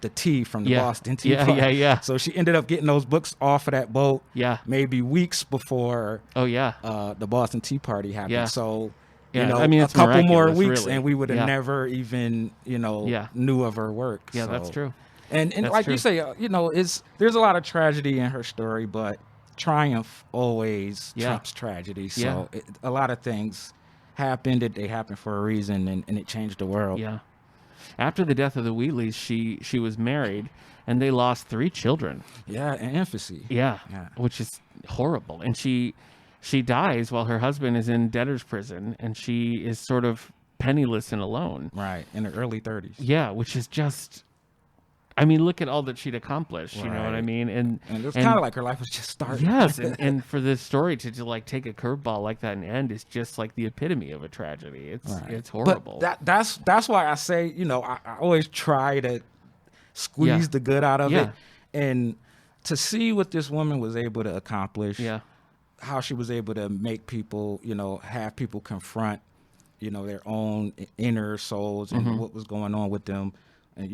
Speaker 2: the tea from the Boston Tea Party. So she ended up getting those books off of that boat maybe weeks before the Boston Tea Party happened. So a couple more weeks, really. And we would have never even, knew of her work.
Speaker 1: That's true.
Speaker 2: And like true. You say, there's a lot of tragedy in her story, but triumph always trumps tragedy. So a lot of things happened. They happened for a reason, and it changed the world.
Speaker 1: Yeah. After the death of the Wheatleys, she was married, and they lost 3 children.
Speaker 2: Yeah, in infancy.
Speaker 1: Yeah, which is horrible. And she dies while her husband is in debtor's prison, and she is sort of penniless and alone.
Speaker 2: Right, in her early 30s.
Speaker 1: Yeah, which is just... I mean, look at all that she'd accomplished, you know what I mean? And
Speaker 2: it was kind of like her life was just starting.
Speaker 1: Yes, and for this story to like take a curveball like that and end is just like the epitome of a tragedy. It's horrible.
Speaker 2: But that's why I say, I always try to squeeze the good out of it. And to see what this woman was able to accomplish, how she was able to make people, have people confront, their own inner souls and what was going on with them. And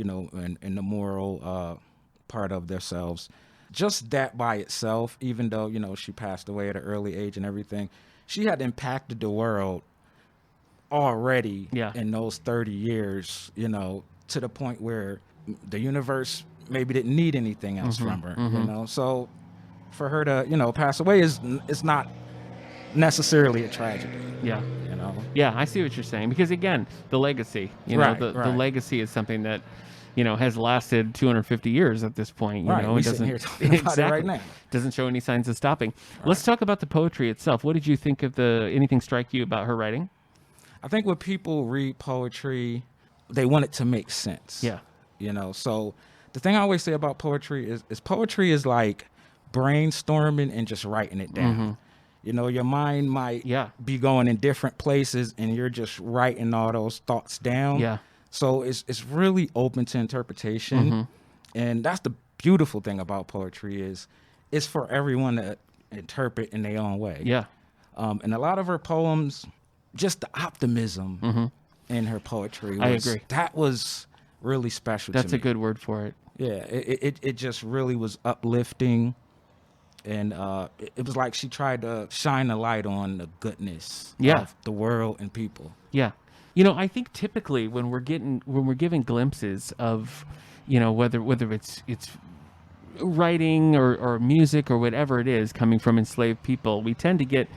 Speaker 2: and the moral part of themselves, just that by itself, even though she passed away at an early age and everything, she had impacted the world already in those 30 years, to the point where the universe maybe didn't need anything else from her. So for her to pass away is not necessarily a tragedy.
Speaker 1: Yeah, I see what you're saying, because again, the legacy, the legacy is something that has lasted 250 years at this point.
Speaker 2: It doesn't here talking about it right now.
Speaker 1: Doesn't show any signs of stopping. Let's talk about the poetry itself. What did you think of anything strike you about her writing?
Speaker 2: I think when people read poetry, they want it to make sense. So the thing I always say about poetry is poetry is like brainstorming and just writing it down. Your mind might be going in different places, and you're just writing all those thoughts down. So it's really open to interpretation. And that's the beautiful thing about poetry is it's for everyone to interpret in their own way. And a lot of her poems, just the optimism in her poetry.
Speaker 1: I agree.
Speaker 2: That was really special to me.
Speaker 1: That's a good word for it.
Speaker 2: Yeah, it just really was uplifting. And it was like she tried to shine a light on the goodness of the world and people.
Speaker 1: I think typically when we're giving glimpses of, whether it's writing or music or whatever it is coming from enslaved people, we tend to get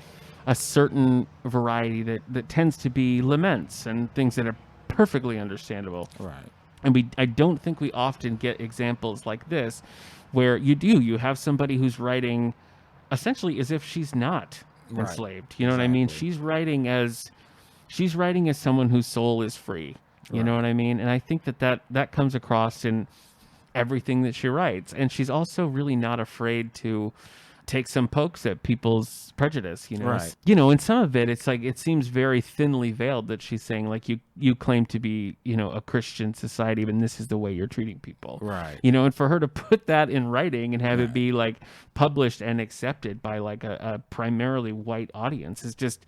Speaker 1: a certain variety that tends to be laments and things that are perfectly understandable. And I don't think we often get examples like this, where you have somebody who's writing essentially as if she's not enslaved. You know what I mean? She's writing as someone whose soul is free. You know what I mean? And I think that comes across in everything that she writes. And she's also really not afraid to take some pokes at people's prejudice, and some of it, it's like, it seems very thinly veiled that she's saying, like, you claim to be, a Christian society, and this is the way you're treating people. And for her to put that in writing and have it be like published and accepted by like a primarily white audience is just,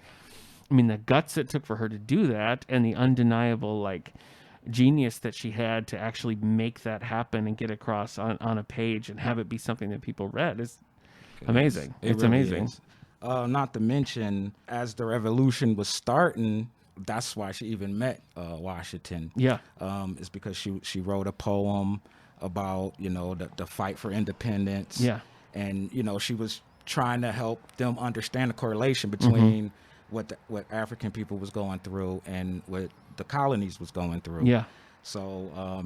Speaker 1: the guts it took for her to do that, and the undeniable like genius that she had to actually make that happen and get across on a page and have it be something that people read is amazing. It's really amazing.
Speaker 2: Not to mention, as the revolution was starting, that's why she even met Washington. It's because she wrote a poem about the fight for independence. And she was trying to help them understand the correlation between what African people was going through and what the colonies was going through. So,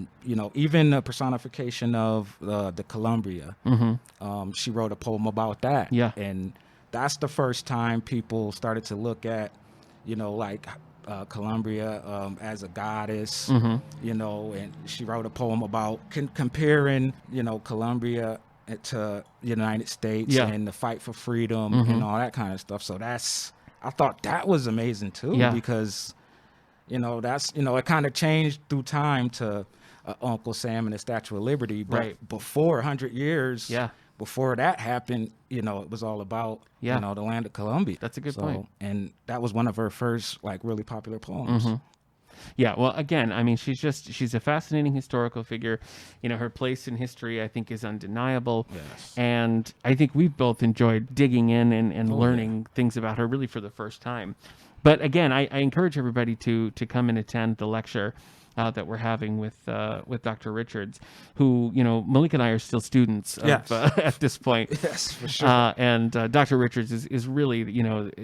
Speaker 2: even the personification of the Columbia, she wrote a poem about that. And that's the first time people started to look at, Columbia as a goddess, and she wrote a poem about comparing, Columbia to the United States and the fight for freedom and all that kind of stuff. So I thought that was amazing too, because that's, it kind of changed through time to Uncle Sam and the Statue of Liberty. But before 100 years, before that happened, it was all about, the land of Columbia.
Speaker 1: That's a good point.
Speaker 2: And that was one of her first, like, really popular poems.
Speaker 1: Well, again, she's a fascinating historical figure. Her place in history, I think, is undeniable. And I think we've both enjoyed digging in and learning things about her really for the first time. But again, I encourage everybody to come and attend the lecture. that we're having with Dr. Richards, who, Malik and I are still students
Speaker 2: Yes.
Speaker 1: at this point.
Speaker 2: Yes, for sure.
Speaker 1: And Dr. Richards is really,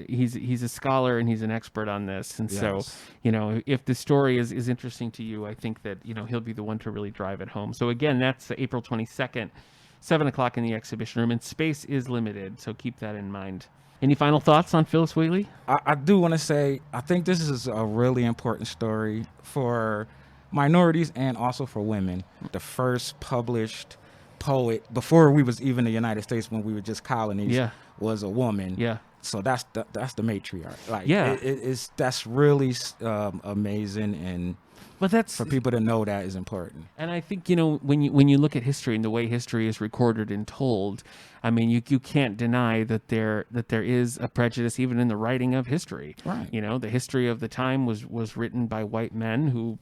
Speaker 1: he's a scholar and he's an expert on this. And so, if the story is interesting to you, I think that, he'll be the one to really drive it home. So again, that's April 22nd, 7 o'clock in the exhibition room, and space is limited. So keep that in mind. Any final thoughts on Phillis Wheatley?
Speaker 2: I do want to say, I think this is a really important story for minorities and also for women. The first published poet before we was even the United States, when we were just colonies, was a woman.
Speaker 1: Yeah.
Speaker 2: So that's the matriarch. Like,
Speaker 1: yeah,
Speaker 2: that's really amazing, and that's for people to know that is important.
Speaker 1: And I think, when you look at history and the way history is recorded and told, I mean, you can't deny that there is a prejudice even in the writing of history.
Speaker 2: Right.
Speaker 1: The history of the time was written by white men who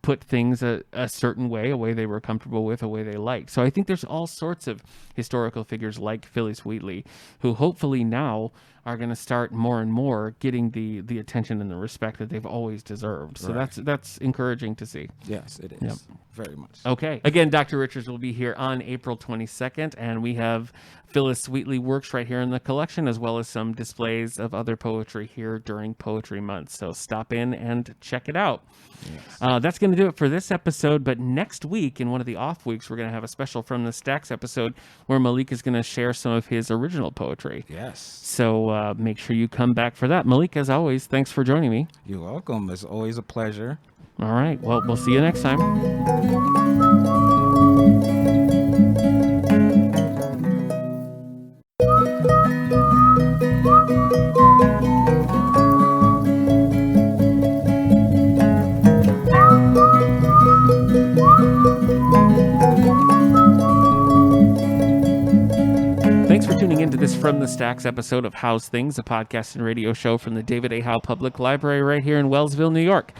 Speaker 1: put things a certain way, a way they were comfortable with, a way they liked. So I think there's all sorts of historical figures like Phillis Wheatley, who hopefully now are going to start more and more getting the attention and the respect that they've always deserved. So that's encouraging to see.
Speaker 2: Yes, it is.
Speaker 1: Yep.
Speaker 2: Very much.
Speaker 1: Okay. Again, Dr. Richards will be here on April 22nd, and we have Phillis Wheatley works right here in the collection, as well as some displays of other poetry here during Poetry Month. So stop in and check it out. Yes. That's going to do it for this episode, but next week, in one of the off weeks, we're going to have a special From the Stacks episode where Malik is going to share some of his original poetry.
Speaker 2: Yes.
Speaker 1: So make sure you come back for that. Malik, as always, thanks for joining me.
Speaker 2: You're welcome. It's always a pleasure.
Speaker 1: All right. Well, we'll see you next time. Thanks for tuning into this From the Stacks episode of Howe's Things, a podcast and radio show from the David A. Howe Public Library right here in Wellsville, New York.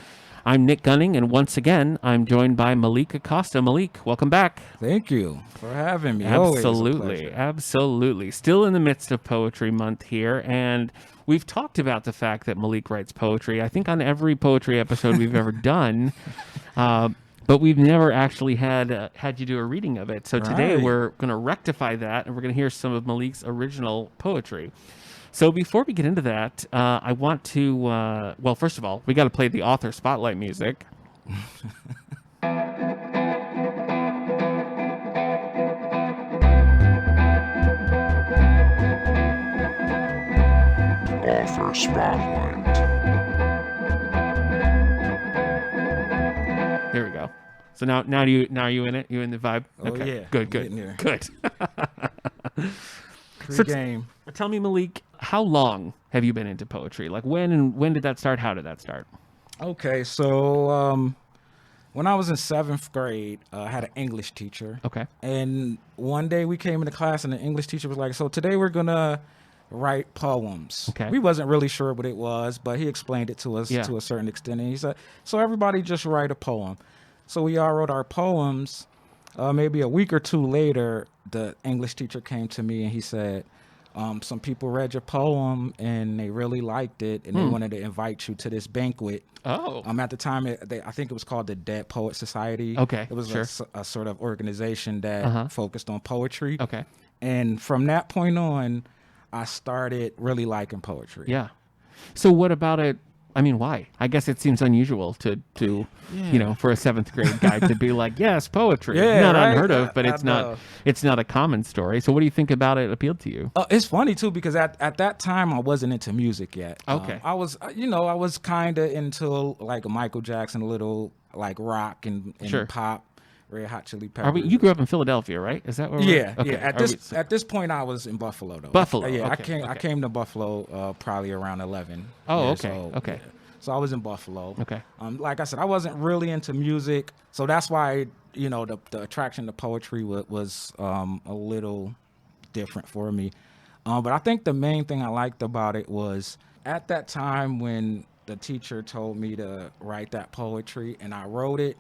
Speaker 1: I'm Nick Gunning, and once again, I'm joined by Malik Acosta. Malik, welcome back.
Speaker 2: Thank you for having me.
Speaker 1: Absolutely, absolutely. Still in the midst of Poetry Month here, and we've talked about the fact that Malik writes poetry, I think, on every poetry episode we've ever done. But we've never actually had you do a reading of it. So today we're going to rectify that, and we're going to hear some of Malik's original poetry. So before we get into that, I want to, well, first of all, we got to play the author spotlight music.
Speaker 4: Author spotlight.
Speaker 1: There we go. So now are you in it? You in the vibe?
Speaker 2: Oh,
Speaker 1: okay.
Speaker 2: Yeah.
Speaker 1: Good.
Speaker 2: Game.
Speaker 1: Tell me, Malik, how long have you been into poetry? Like when did that start? How did that start?
Speaker 2: Okay, so when I was in 7th grade, I had an English teacher.
Speaker 1: Okay.
Speaker 2: And one day we came into class, and the English teacher was like, so today we're going to write poems.
Speaker 1: Okay.
Speaker 2: We wasn't really sure what it was, but he explained it to us to a certain extent. And he said, so everybody just write a poem. So we all wrote our poems. Maybe a week or two later, the English teacher came to me and he said, some people read your poem and they really liked it, and they wanted to invite you to this banquet.
Speaker 1: Oh.
Speaker 2: At the time, I think it was called the Dead Poet Society.
Speaker 1: Okay.
Speaker 2: It was a sort of organization that focused on poetry.
Speaker 1: Okay.
Speaker 2: And from that point on, I started really liking poetry.
Speaker 1: Yeah. So what about it? I mean, why? I guess it seems unusual to for a 7th grade guy to be like, yes, poetry. Not unheard of, but it's not a common story. So what do you think about it appealed to you?
Speaker 2: It's funny too, because at that time I wasn't into music yet.
Speaker 1: Okay.
Speaker 2: I was kind of into like Michael Jackson, a little like rock and pop. Red Hot Chili Peppers.
Speaker 1: You grew up in Philadelphia, right? Is that where we're
Speaker 2: Okay. At this point, I was in Buffalo, though.
Speaker 1: Buffalo.
Speaker 2: Okay. I came to Buffalo probably around 11.
Speaker 1: Oh,
Speaker 2: years
Speaker 1: okay.
Speaker 2: old.
Speaker 1: Okay.
Speaker 2: Yeah. So I was in Buffalo.
Speaker 1: Okay.
Speaker 2: Like I said, I wasn't really into music, so that's why the attraction to poetry was a little different for me. But I think the main thing I liked about it was at that time when the teacher told me to write that poetry and I wrote it,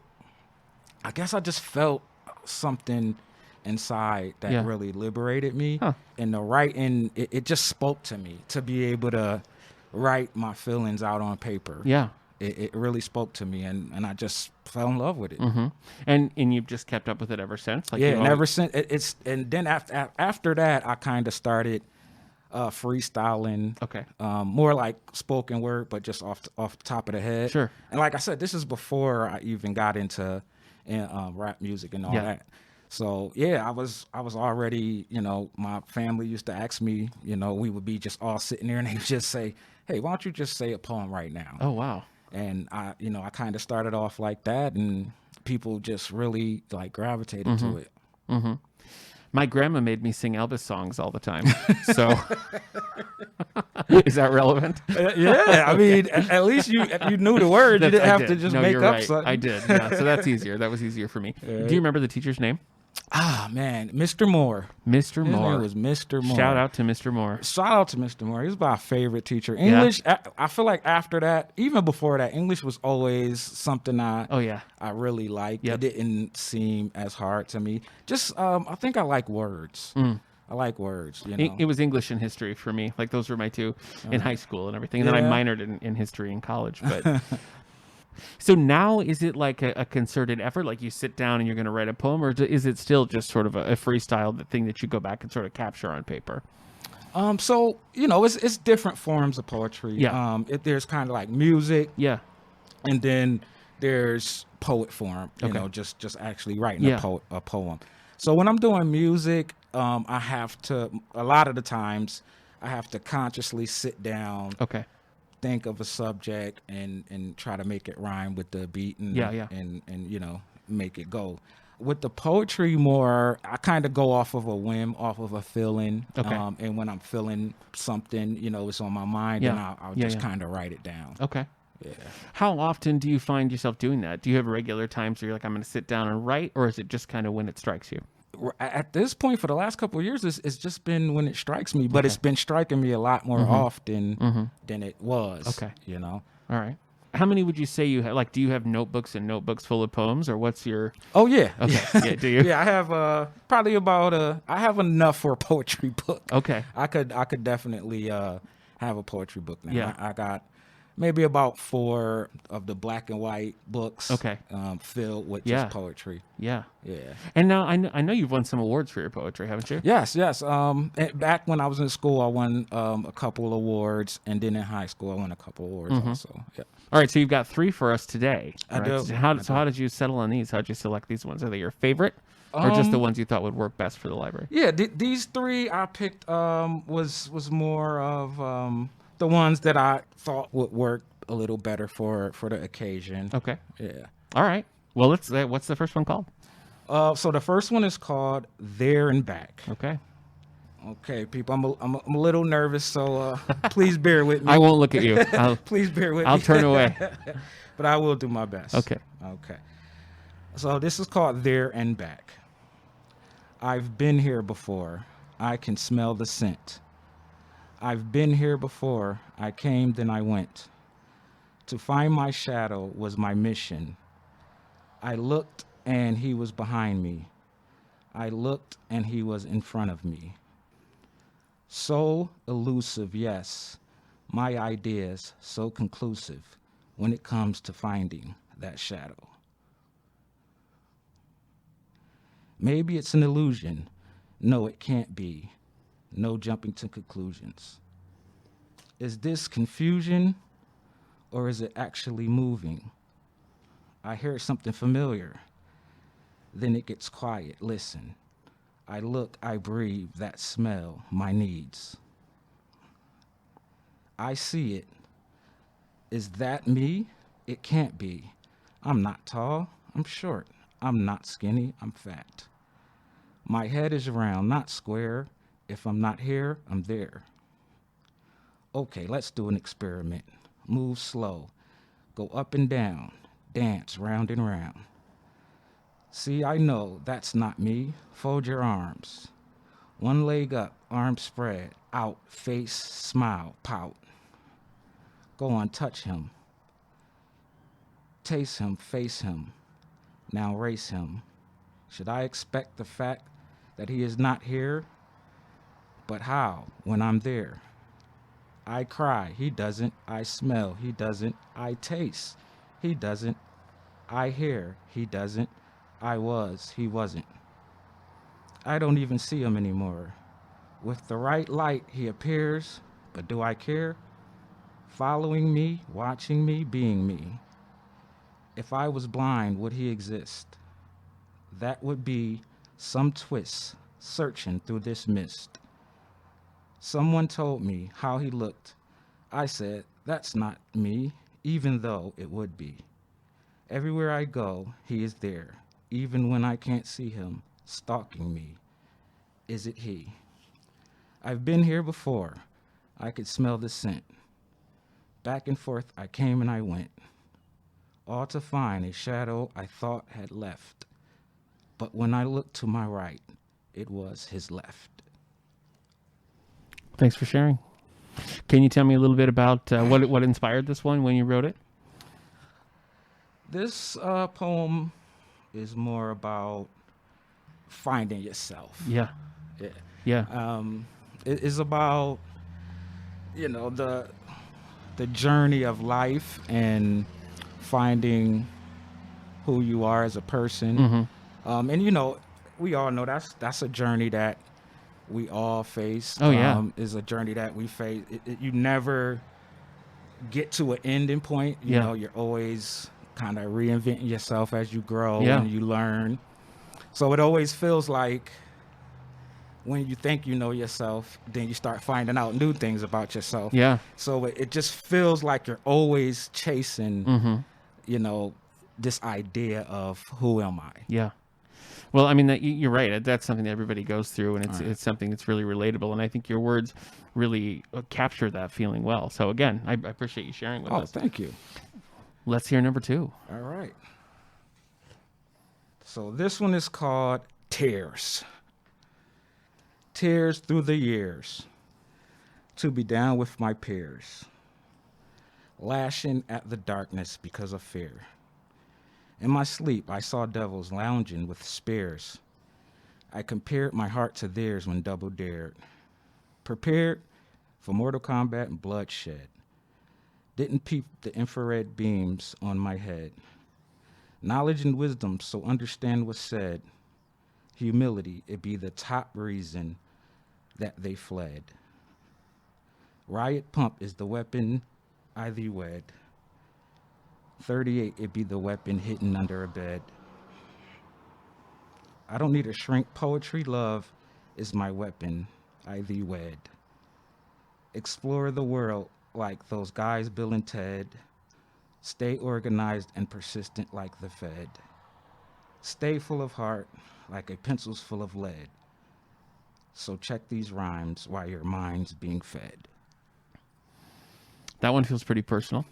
Speaker 2: I guess I just felt something inside that really liberated me.
Speaker 1: Huh.
Speaker 2: And the writing, it just spoke to me to be able to write my feelings out on paper.
Speaker 1: Yeah.
Speaker 2: it really spoke to me, and I just fell in love with it.
Speaker 1: Mm-hmm. And you've just kept up with it ever since? Like,
Speaker 2: yeah, and ever since and then after that, I kind of started freestyling.
Speaker 1: Okay.
Speaker 2: More like spoken word, but just off the top of the head.
Speaker 1: Sure.
Speaker 2: And like I said, this is before I even got into rap music and all that. So yeah, I was already, my family used to ask me, we would be just all sitting there and they would just say, "Hey, why don't you just say a poem right now?"
Speaker 1: Oh, wow.
Speaker 2: And I kind of started off like that, and people just really like gravitated to it.
Speaker 1: Mm-hmm. My grandma made me sing Elvis songs all the time. So is that relevant?
Speaker 2: Yeah, I mean, at least you knew the words. You didn't have to just make up something.
Speaker 1: I did. Yeah, so that's easier. That was easier for me. Do you remember the teacher's name?
Speaker 2: Ah, man, Mr. Moore.
Speaker 1: Mr. Moore.
Speaker 2: His name was Mr. Moore.
Speaker 1: Shout out to Mr. Moore.
Speaker 2: Shout out to Mr. Moore. He was my favorite teacher. English, I feel like after that, even before that, English was always something I really liked.
Speaker 1: Yep.
Speaker 2: It didn't seem as hard to me. Just, I think I like words. I like words,
Speaker 1: It was English and history for me. Like, those were my two in high school and everything. And then I minored in history in college. But so now, is it like a concerted effort? Like, you sit down and you're going to write a poem, or is it still just sort of a freestyle thing that you go back and sort of capture on paper?
Speaker 2: So it's different forms of poetry.
Speaker 1: Yeah.
Speaker 2: There's kind of like music.
Speaker 1: Yeah.
Speaker 2: And then there's poet form. Just actually writing a poem. So when I'm doing music, I have to, a lot of the times, I have to consciously sit down.
Speaker 1: Okay.
Speaker 2: Think of a subject and try to make it rhyme with the beat and make it go. With the poetry more, I kind of go off of a whim, off of a feeling.
Speaker 1: Okay.
Speaker 2: And when I'm feeling something, it's on my mind, and I'll just kind of write it down.
Speaker 1: Okay.
Speaker 2: Yeah.
Speaker 1: How often do you find yourself doing that? Do you have regular times where you're like, I'm going to sit down and write, or is it just kind of when it strikes you?
Speaker 2: At this point, for the last couple of years, it's just been when it strikes me, but it's been striking me a lot more often than it was.
Speaker 1: Okay.
Speaker 2: All
Speaker 1: right. How many would you say you have? Like, do you have notebooks and notebooks full of poems, or what's your?
Speaker 2: Oh yeah.
Speaker 1: Okay. Yeah. Do you?
Speaker 2: Yeah, I have probably about I have enough for a poetry book.
Speaker 1: Okay.
Speaker 2: I could definitely have a poetry book now.
Speaker 1: Yeah.
Speaker 2: I got maybe about 4 of the black and white books.
Speaker 1: Okay.
Speaker 2: Filled with just poetry.
Speaker 1: Yeah.
Speaker 2: Yeah.
Speaker 1: And now I know you've won some awards for your poetry, haven't you?
Speaker 2: Yes. Back when I was in school, I won a couple awards, and then in high school, I won a couple awards also. Yeah.
Speaker 1: All right, so you've got 3 for us today.
Speaker 2: I
Speaker 1: right?
Speaker 2: do.
Speaker 1: How did you settle on these? How did you select these ones? Are they your favorite, or just the ones you thought would work best for the library?
Speaker 2: Yeah, these 3 I picked was more of the ones that I thought would work a little better for the occasion.
Speaker 1: Okay.
Speaker 2: Yeah.
Speaker 1: All right. Well, what's the first one called?
Speaker 2: So the first one is called "There and Back."
Speaker 1: Okay.
Speaker 2: Okay, people, I'm a little nervous, so please bear with me.
Speaker 1: I won't look at you.
Speaker 2: Please bear with me.
Speaker 1: I'll turn away.
Speaker 2: But I will do my best.
Speaker 1: Okay.
Speaker 2: Okay. So this is called "There and Back." I've been here before. I can smell the scent. I've been here before. I came, then I went. To find my shadow was my mission. I looked, and he was behind me. I looked, and he was in front of me. So elusive, yes, my ideas so conclusive when it comes to finding that shadow. Maybe it's an illusion. No, it can't be. No jumping to conclusions. Is this confusion, or is it actually moving? I hear something familiar. Then it gets quiet. Listen. I look, I breathe, that smell, my needs. I see it. Is that me? It can't be. I'm not tall, I'm short. I'm not skinny, I'm fat. My head is round, not square. If I'm not here, I'm there. Okay, let's do an experiment. Move slow. Go up and down. Dance round and round. See, I know that's not me. Fold your arms. One leg up, arms spread, out, face, smile, pout. Go on, touch him. Taste him, face him. Now race him. Should I expect the fact that he is not here? But how, when I'm there? I cry. He doesn't. I smell. He doesn't. I taste. He doesn't. I hear. He doesn't. I was. He wasn't. I don't even see him anymore. With the right light, he appears, but do I care? Following me, watching me, being me. If I was blind, would he exist? That would be some twist searching through this mist. Someone told me how he looked. I said, that's not me, even though it would be. Everywhere I go, he is there, even when I can't see him, stalking me. Is it he? I've been here before. I could smell the scent. Back and forth I came and I went, all to find a shadow I thought had left. But when I looked to my right, it was his left.
Speaker 1: Thanks for sharing. Can you tell me a little bit about what inspired this one when you wrote it?
Speaker 2: This poem is more about finding yourself.
Speaker 1: Yeah.
Speaker 2: Yeah. It is about, the journey of life and finding who you are as a person. And we all know that's a journey that we all face.
Speaker 1: Oh yeah,
Speaker 2: is a journey that we face. You never get to an ending point. You know, you're always kind of reinventing yourself as you grow and you learn. So it always feels like when you think you know yourself, then you start finding out new things about yourself.
Speaker 1: Yeah.
Speaker 2: So it just feels like you're always chasing, this idea of who am I?
Speaker 1: Yeah. Well, I mean, you're right. That's something that everybody goes through, and it's something that's really relatable. And I think your words really capture that feeling well. So again, I appreciate you sharing with us.
Speaker 2: Oh, thank you.
Speaker 1: Let's hear number 2.
Speaker 2: All right. So this one is called Tears. Tears through the years, to be down with my peers, lashing at the darkness because of fear. In my sleep, I saw devils lounging with spears. I compared my heart to theirs when double dared. Prepared for mortal combat and bloodshed. Didn't peep the infrared beams on my head. Knowledge and wisdom, so understand what's said. Humility, it be the top reason that they fled. Riot pump is the weapon I thee wed. 38, it be the weapon hidden under a bed. I don't need a shrink. Poetry, love is my weapon I thee wed. Explore the world like those guys Bill and Ted. Stay organized and persistent like the Fed. Stay full of heart like a pencil's full of lead. So check these rhymes while your mind's being fed.
Speaker 1: That one feels pretty personal.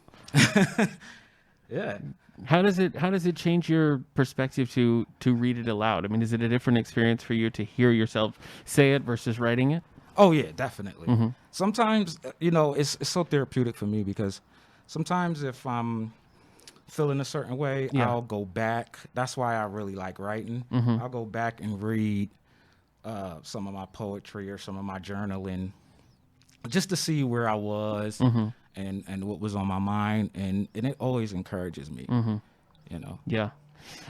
Speaker 2: Yeah.
Speaker 1: How does it change your perspective to read it aloud? I mean, is it a different experience for you to hear yourself say it versus writing it?
Speaker 2: Oh yeah, definitely.
Speaker 1: Mm-hmm.
Speaker 2: Sometimes, it's so therapeutic for me because sometimes if I'm feeling a certain way, I'll go back. That's why I really like writing.
Speaker 1: Mm-hmm.
Speaker 2: I'll go back and read some of my poetry or some of my journaling just to see where I was and what was on my mind. And it always encourages me,
Speaker 1: Yeah.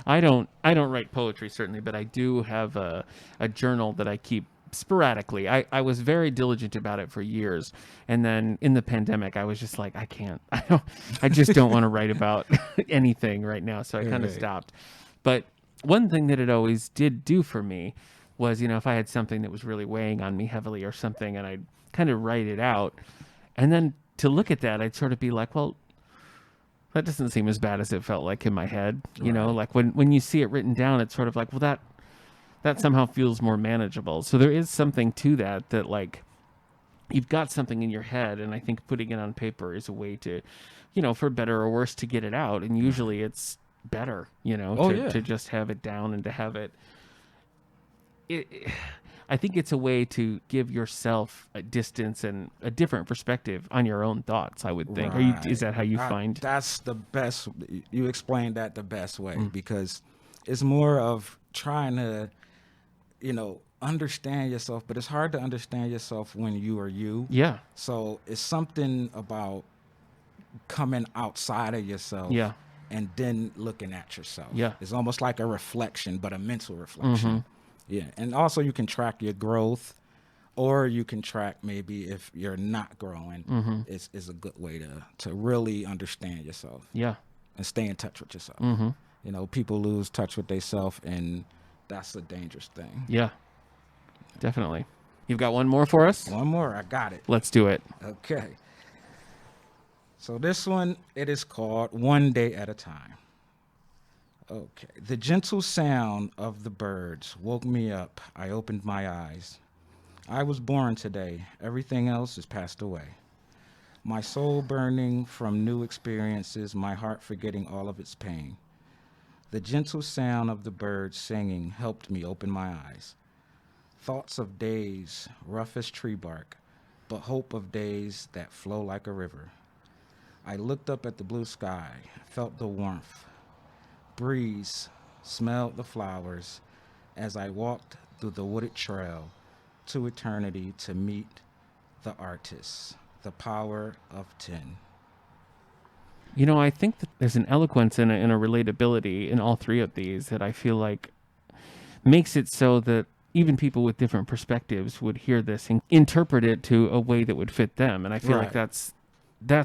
Speaker 1: I don't write poetry certainly, but I do have a journal that I keep sporadically. I was very diligent about it for years. And then in the pandemic, I was just like, I just don't want to write about anything right now. So I kind of stopped. But one thing that it always did do for me was, if I had something that was really weighing on me heavily or something, and I'd kind of write it out. And then to look at that, I'd sort of be like, well, that doesn't seem as bad as it felt like in my head. Like when you see it written down, it's sort of like, well, that somehow feels more manageable. So there is something to that like you've got something in your head, and I think putting it on paper is a way to, for better or worse, to get it out. And usually it's better, to just have it down and to have it. I think it's a way to give yourself a distance and a different perspective on your own thoughts, I would think.
Speaker 2: Right.
Speaker 1: Is that how you find?
Speaker 2: That's the best. You explained that the best way because it's more of trying to, understand yourself, but it's hard to understand yourself when you are you.
Speaker 1: Yeah.
Speaker 2: So it's something about coming outside of yourself.
Speaker 1: Yeah.
Speaker 2: And then looking at yourself.
Speaker 1: Yeah.
Speaker 2: It's almost like a reflection, but a mental reflection. Yeah. And also you can track your growth, or you can track maybe if you're not growing. It's a good way to really understand yourself.
Speaker 1: Yeah.
Speaker 2: And stay in touch with yourself. You know, people lose touch with themselves, and that's a dangerous thing.
Speaker 1: Yeah. Definitely. You've got one more for us?
Speaker 2: One more. I got it.
Speaker 1: Let's do it.
Speaker 2: Okay. So this one, it is called One Day at a Time. Okay. The gentle sound of the birds woke me up. I opened my eyes. I was born today. Everything else is passed away. My soul burning from new experiences, my heart forgetting all of its pain. The gentle sound of the birds singing helped me open my eyes. Thoughts of days, rough as tree bark, but hope of days that flow like a river. I looked up at the blue sky, felt the warmth, breeze, smelled the flowers as I walked through the wooded trail to eternity to meet the artist, the power of 10.
Speaker 1: You know, I think that there's an eloquence and a relatability in all three of these that I feel like makes it so that even people with different perspectives would hear this and interpret it to a way that would fit them. And I feel like that's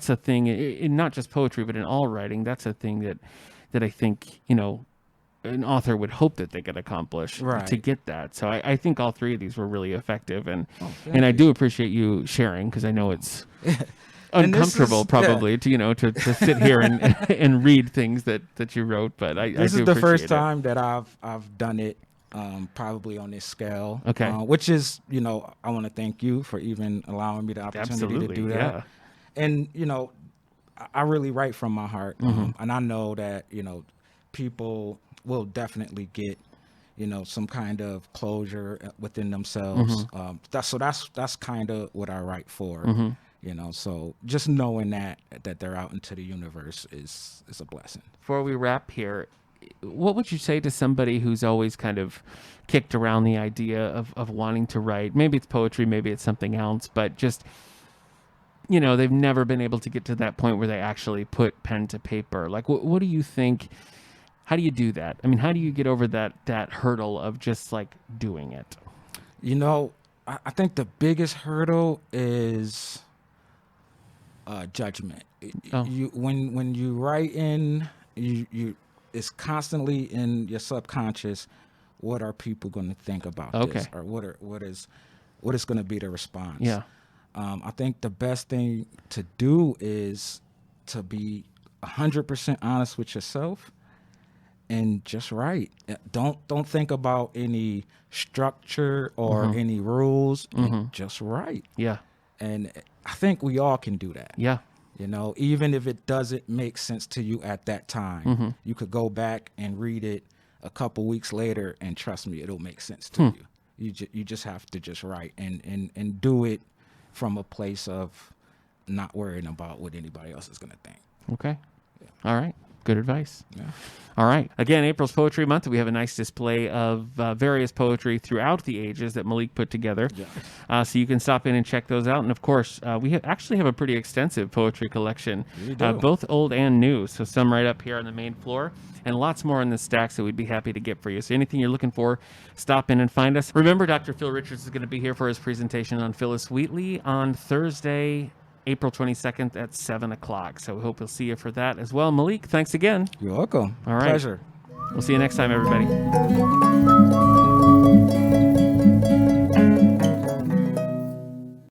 Speaker 1: a thing in not just poetry, but in all writing. That's a thing that I think, you know, an author would hope that they could accomplish to get that. So I think all three of these were really effective. And I do appreciate you sharing, because I know it's uncomfortable probably to, you know, to sit here and read things that you wrote. But
Speaker 2: this is the first time that I've done it. Probably on this scale.
Speaker 1: Okay.
Speaker 2: Which is, you know, I want to thank you for even allowing me the opportunity to do that.
Speaker 1: Yeah.
Speaker 2: And, you know, I really write from my heart. And I know that, you know, people will definitely get, you know, some kind of closure within themselves. That's kind of what I write for. You know, so just knowing that they're out into the universe is a blessing.
Speaker 1: Before we wrap here, what would you say to somebody who's always kind of kicked around the idea of wanting to write? Maybe it's poetry, maybe it's something else, but just, you know, they've never been able to get to that point where they actually put pen to paper. Like, what do you think? How do you do that? I mean, how do you get over that hurdle of just like doing it?
Speaker 2: You know, I think the biggest hurdle is judgment. When you write in, you it's constantly in your subconscious. What are people going to think about this, or what is going to be the response?
Speaker 1: Yeah.
Speaker 2: I think the best thing to do is to be 100% honest with yourself and just write. Don't think about any structure or any rules. Just write.
Speaker 1: Yeah.
Speaker 2: And I think we all can do that.
Speaker 1: Yeah.
Speaker 2: You know, even if it doesn't make sense to you at that time, you could go back and read it a couple weeks later, and trust me, it'll make sense to you. You just have to just write and do it from a place of not worrying about what anybody else is going to think.
Speaker 1: Okay. Yeah. All right. Good advice.
Speaker 2: Yeah.
Speaker 1: All right. Again, April's Poetry Month. We have a nice display of various poetry throughout the ages that Malik put together. Yeah. So you can stop in and check those out. And of course, we actually have a pretty extensive poetry collection, both old and new. So some right up here on the main floor, and lots more in the stacks that we'd be happy to get for you. So anything you're looking for, stop in and find us. Remember, Dr. Phil Richards is going to be here for his presentation on Phillis Wheatley on Thursday, April 22nd at 7 o'clock. So we hope we'll see you for that as well. Malik, thanks again.
Speaker 2: You're welcome.
Speaker 1: All right.
Speaker 2: Pleasure.
Speaker 1: We'll see you next time, everybody.